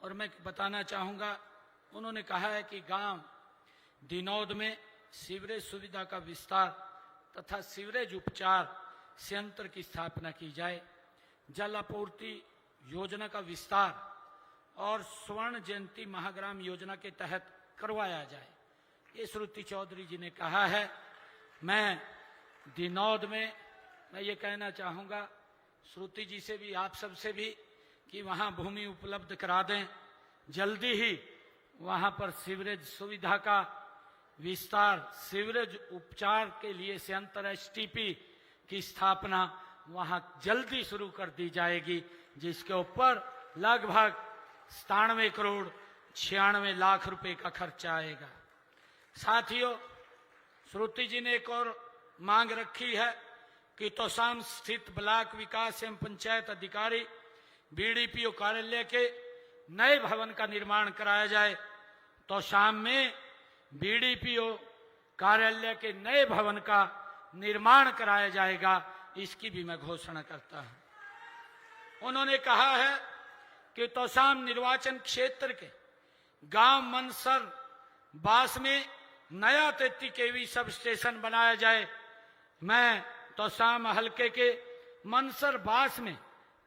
और मैं बताना चाहूँगा, उन्होंने कहा है कि गांव दिनौद में सीवरेज सुविधा का विस्तार तथा सीवरेज उपचार संयंत्र की स्थापना की जाए, जल आपूर्ति योजना का विस्तार और स्वर्ण जयंती महाग्राम योजना के तहत करवाया जाए। ये श्रुति चौधरी जी ने कहा है। मैं दिनौद में मैं ये कहना चाहूँगा श्रुति जी से भी, आप सब से भी, कि वहाँ भूमि उपलब्ध करा दें। जल्दी ही वहाँ पर सीवरेज सुविधा का विस्तार, सीवरेज उपचार के लिए संयंत्र STP की स्थापना वहाँ जल्दी शुरू कर दी जाएगी, जिसके ऊपर लगभग 97 करोड़ 96 लाख रुपए का खर्चा आएगा। साथियों, श्रुति जी ने एक और मांग रखी है कि तोशाम स्थित ब्लॉक विकास एवं पंचायत अधिकारी BDPO कार्यालय के नए भवन का निर्माण कराया जाए। तोशाम में BDPO कार्यालय के नए भवन का निर्माण कराया जाएगा, इसकी भी मैं घोषणा करता हूं। उन्होंने कहा है कि तोशाम निर्वाचन क्षेत्र के गांव मनसर बास में नया 33 kV सब स्टेशन बनाया जाए। मैं तोशाम हलके के मनसर बास में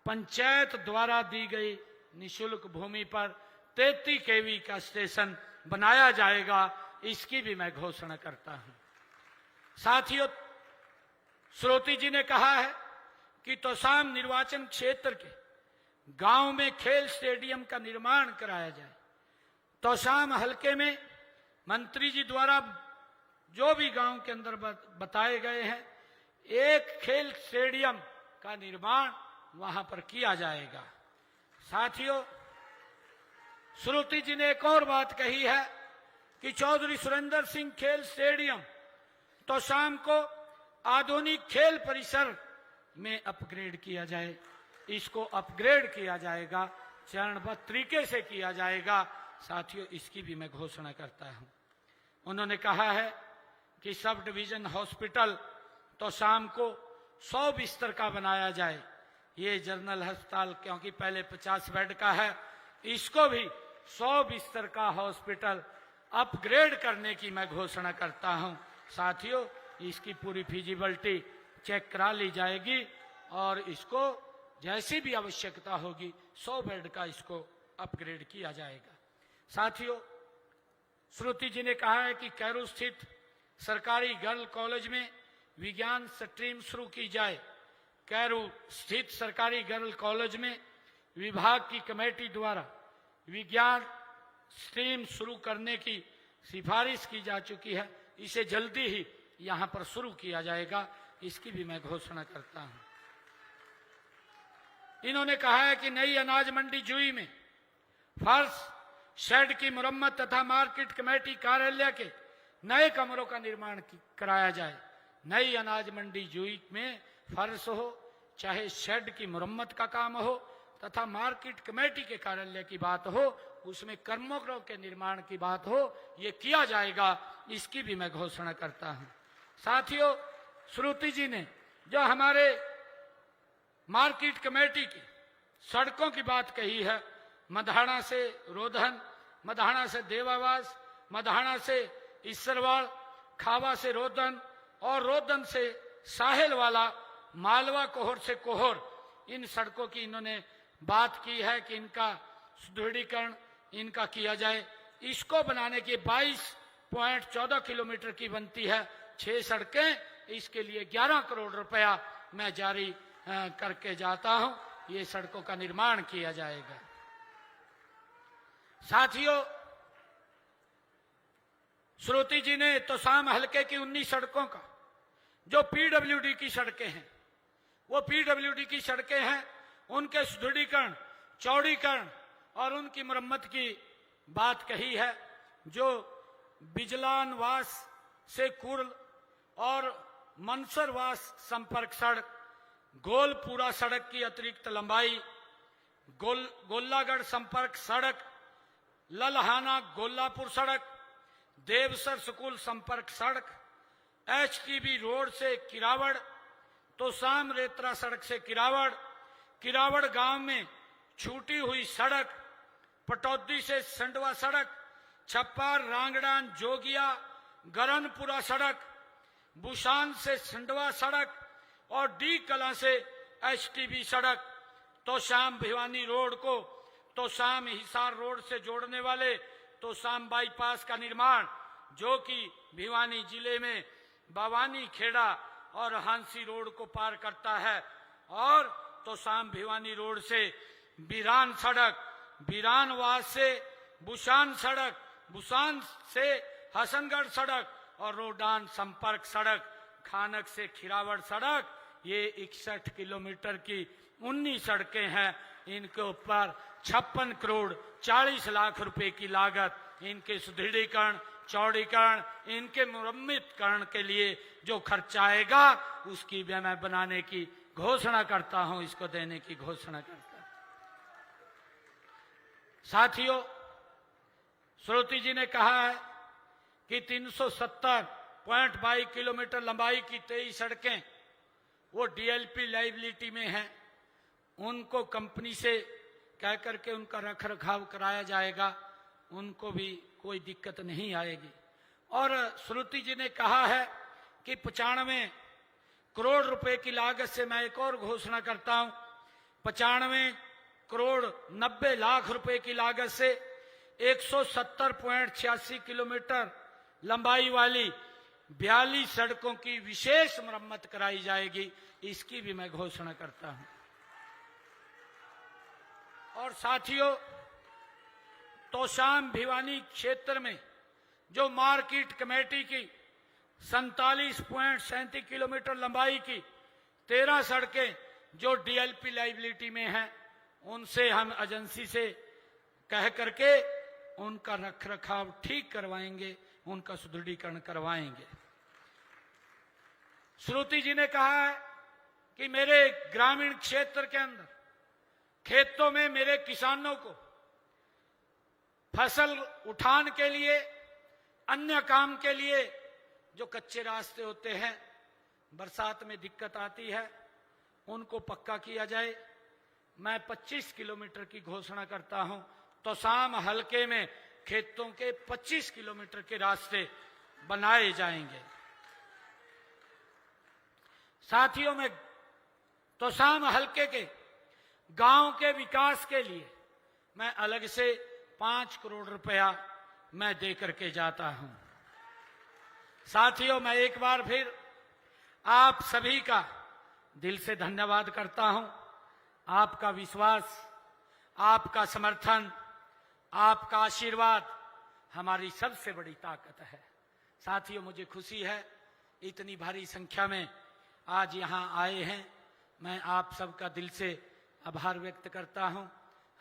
पंचायत द्वारा दी गई निशुल्क भूमि पर 33 kV का स्टेशन बनाया जाएगा, इसकी भी मैं घोषणा करता हूं। साथियों, श्रुति जी ने कहा है कि तोशाम निर्वाचन क्षेत्र के गांव में खेल स्टेडियम का निर्माण कराया जाए। तोशाम हलके में मंत्री जी द्वारा जो भी गांव के अंदर बताए गए हैं, एक खेल स्टेडियम का निर्माण वहां पर किया जाएगा। साथियों, श्रुति जी ने एक और बात कही है कि चौधरी सुरेंद्र सिंह खेल स्टेडियम तोशाम को आधुनिक खेल परिसर में अपग्रेड किया जाए। इसको अपग्रेड किया जाएगा, चरणबद्ध तरीके से किया जाएगा। साथियों, इसकी भी मैं घोषणा करता हूं। उन्होंने कहा है कि सब डिवीजन हॉस्पिटल तो शाम को 100 बिस्तर का बनाया जाए। ये जनरल अस्पताल क्योंकि पहले 50 बेड का है, इसको भी 100 बिस्तर का हॉस्पिटल अपग्रेड करने की मैं घोषणा करता हूं। साथियों, इसकी पूरी फिजिबिलिटी चेक करा ली जाएगी और इसको जैसी भी आवश्यकता होगी 100 बेड का इसको अपग्रेड किया जाएगा। साथियों, श्रुति जी ने कहा है कि कैरू स्थित सरकारी गर्ल कॉलेज में विज्ञान स्ट्रीम शुरू की जाए। कैरू स्थित सरकारी गर्ल कॉलेज में विभाग की कमेटी द्वारा विज्ञान स्ट्रीम शुरू करने की सिफारिश की जा चुकी है। इसे जल्दी ही यहां पर शुरू किया जाएगा, इसकी भी मैं घोषणा करता हूं। इन्होंने कहा है कि नई अनाज मंडी जुई में फर्श शेड की मुरम्मत तथा मार्केट कमेटी कार्यालय के नए कमरों का निर्माण कराया जाए। नई अनाज मंडी जुई में फर्श हो चाहे शेड की मुरम्मत का काम हो तथा मार्केट कमेटी के कार्यालय की बात हो, उसमें कर्मगृह के निर्माण की बात हो, ये किया जाएगा, इसकी भी मैं घोषणा करता हूं। साथियों, श्रुति जी ने जो हमारे मार्केट कमेटी की सड़कों की बात कही है, मधाना से रोधन, मधाना से देवावास, मधाना से ईसरवाड़, खावा से रोधन और रोधन से साहिल वाला, मालवा कोहर से कोहर, इन सड़कों की इन्होंने बात की है कि इनका सुदृढ़ीकरण इनका किया जाए। इसको बनाने की 22.14 किलोमीटर की बनती है 6 सड़कें, इसके लिए 11 करोड़ रुपया मैं जारी करके जाता हूं। ये सड़कों का निर्माण किया जाएगा। साथियों, श्रुति जी ने तोशाम हलके की 19 सड़कों का जो पीडब्ल्यूडी की सड़कें हैं, वो पीडब्ल्यूडी की सड़कें हैं, उनके सुदृढ़ीकरण, चौड़ीकरण और उनकी मरम्मत की बात कही है। जो बिजलानवास से कुर्ल और मनसरवास संपर्क सड़क, गोलपुरा सड़क की अतिरिक्त लंबाई, गोल्लागढ़ संपर्क सड़क, ललहाना गोल्लापुर सड़क, देवसर स्कूल संपर्क सड़क, एचटीबी रोड से किरावड़, तोशाम रेत्रा सड़क से किरावड़, किरावड़ गांव में छूटी हुई सड़क, पटौदी से संडवा सड़क, छप्पार रांगड़ान जोगिया गरनपुरा सड़क, बुशान से संडवा सड़क और डी कला से एचटीबी सड़क, तोशाम भिवानी रोड को तोशाम हिसार रोड से जोड़ने वाले तोशाम बाईपास का निर्माण, जो कि भिवानी जिले में बावानी खेड़ा और हांसी रोड को पार करता है, और तोशाम भिवानी रोड से बिरान सड़क, बिरानवास से बुशान सड़क, बुशान से हसनगढ़ सड़क और रोडान संपर्क सड़क, खानक से खिरावड़ सड़क, ये 61 किलोमीटर की 19 सड़कें हैं। इनके ऊपर 56 करोड़ 40 लाख रुपए की लागत, इनके सुदृढ़ीकरण, चौड़ीकरण, इनके मुरम्मतकरण के लिए जो खर्चा आएगा उसकी भी मैं बनाने की घोषणा करता हूं, इसको देने की घोषणा करता हूं। साथियों, श्रुति जी ने कहा है कि 370.22 किलोमीटर लंबाई की 23 सड़कें वो डीएलपी लाइबिलिटी में हैं, उनको कंपनी से कह करके उनका रख रखाव कराया जाएगा, उनको भी कोई दिक्कत नहीं आएगी। और श्रुति जी ने कहा है कि 95 करोड़ रुपए की लागत से मैं एक और घोषणा करता हूं, 95 करोड़ 90 लाख रुपए की लागत से 170.86 किलोमीटर लंबाई वाली 42 सड़कों की विशेष मरम्मत कराई जाएगी, इसकी भी मैं घोषणा करता हूं। और साथियों, तोशाम भिवानी क्षेत्र में जो मार्केट कमेटी की 47.37 किलोमीटर लंबाई की 13 सड़कें जो डीएलपी लाइबिलिटी में हैं, उनसे हम एजेंसी से कह करके उनका रख रखाव ठीक करवाएंगे, उनका सुदृढ़ीकरण करवाएंगे। श्रुति जी ने कहा है कि मेरे ग्रामीण क्षेत्र के अंदर खेतों में मेरे किसानों को फसल उठान के लिए अन्य काम के लिए जो कच्चे रास्ते होते हैं, बरसात में दिक्कत आती है, उनको पक्का किया जाए। मैं 25 किलोमीटर की घोषणा करता हूं। तोशाम हलके में खेतों के 25 किलोमीटर के रास्ते बनाए जाएंगे। साथियों में तोशाम हलके के गांव के विकास के लिए मैं अलग से 5 करोड़ रुपया मैं दे करके जाता हूं। साथियों, मैं एक बार फिर आप सभी का दिल से धन्यवाद करता हूं। आपका विश्वास, आपका समर्थन, आपका आशीर्वाद हमारी सबसे बड़ी ताकत है। साथियों, मुझे खुशी है इतनी भारी संख्या में आज यहां आए हैं। मैं आप सबका दिल से आभार व्यक्त करता हूं।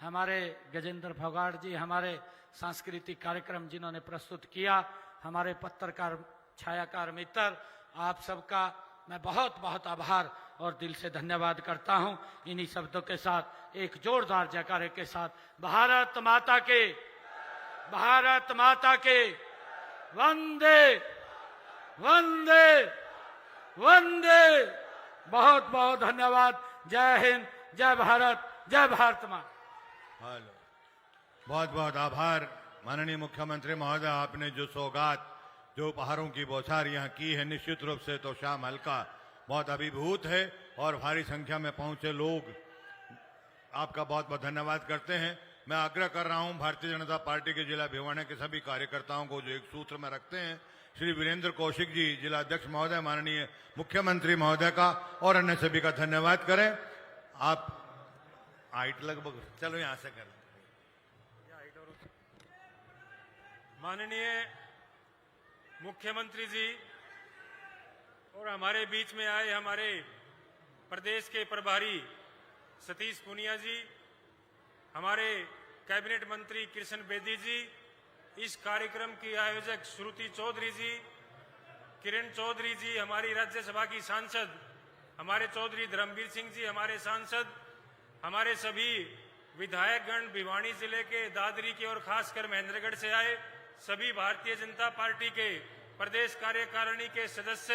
हमारे गजेंद्र फोगाट जी, हमारे सांस्कृतिक कार्यक्रम जिन्होंने प्रस्तुत किया, हमारे पत्रकार छायाकार मित्र, आप सबका मैं बहुत बहुत आभार और दिल से धन्यवाद करता हूं। इन्हीं शब्दों के साथ एक जोरदार जयकारे के साथ भारत माता के, भारत माता के, वंदे वंदे वंदे। बहुत बहुत धन्यवाद। जय हिंद, जय भारत, जय भारत मां। हेलो, बहुत बहुत आभार माननीय मुख्यमंत्री महोदय। आपने जो सौगात, जो उपहारों की बौछार यहाँ की है, निश्चित रूप से तोशाम हल्का बहुत अभिभूत है और भारी संख्या में पहुंचे लोग आपका बहुत बहुत धन्यवाद करते हैं। मैं आग्रह कर रहा हूं भारतीय जनता पार्टी के जिला भिवानी के सभी कार्यकर्ताओं को जो एक सूत्र में रखते हैं, श्री वीरेंद्र कौशिक जी, जिला अध्यक्ष महोदय, माननीय मुख्यमंत्री महोदय का और अन्य सभी का धन्यवाद करें। आप हाइट लगभग, चलो यहां से करें। माननीय मुख्यमंत्री जी और हमारे बीच में आए हमारे प्रदेश के प्रभारी सतीश पूनिया जी, हमारे कैबिनेट मंत्री कृष्ण बेदी जी, इस कार्यक्रम की आयोजक श्रुति चौधरी जी, किरण चौधरी जी, हमारी राज्यसभा की सांसद हमारे चौधरी धर्मवीर सिंह जी, हमारे सांसद, हमारे सभी विधायकगण, भिवानी जिले के दादरी के और खासकर महेंद्रगढ़ से आए सभी भारतीय जनता पार्टी के प्रदेश कार्यकारिणी के सदस्य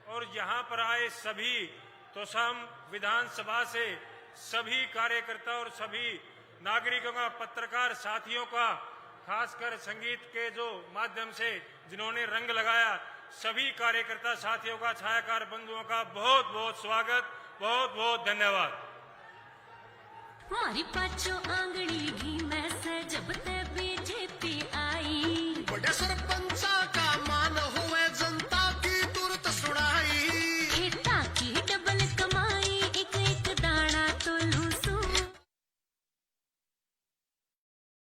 और यहाँ पर आए सभी तोशाम विधानसभा से सभी कार्यकर्ता और सभी नागरिकों का, पत्रकार साथियों का, खासकर संगीत के जो माध्यम से जिन्होंने रंग लगाया, सभी कार्यकर्ता साथियों का, छायाकार बंधुओं का बहुत बहुत स्वागत, बहुत बहुत धन्यवाद। मारी पाछो आंगड़ी घी में से जब ते बीजेपी आई, बड़े सर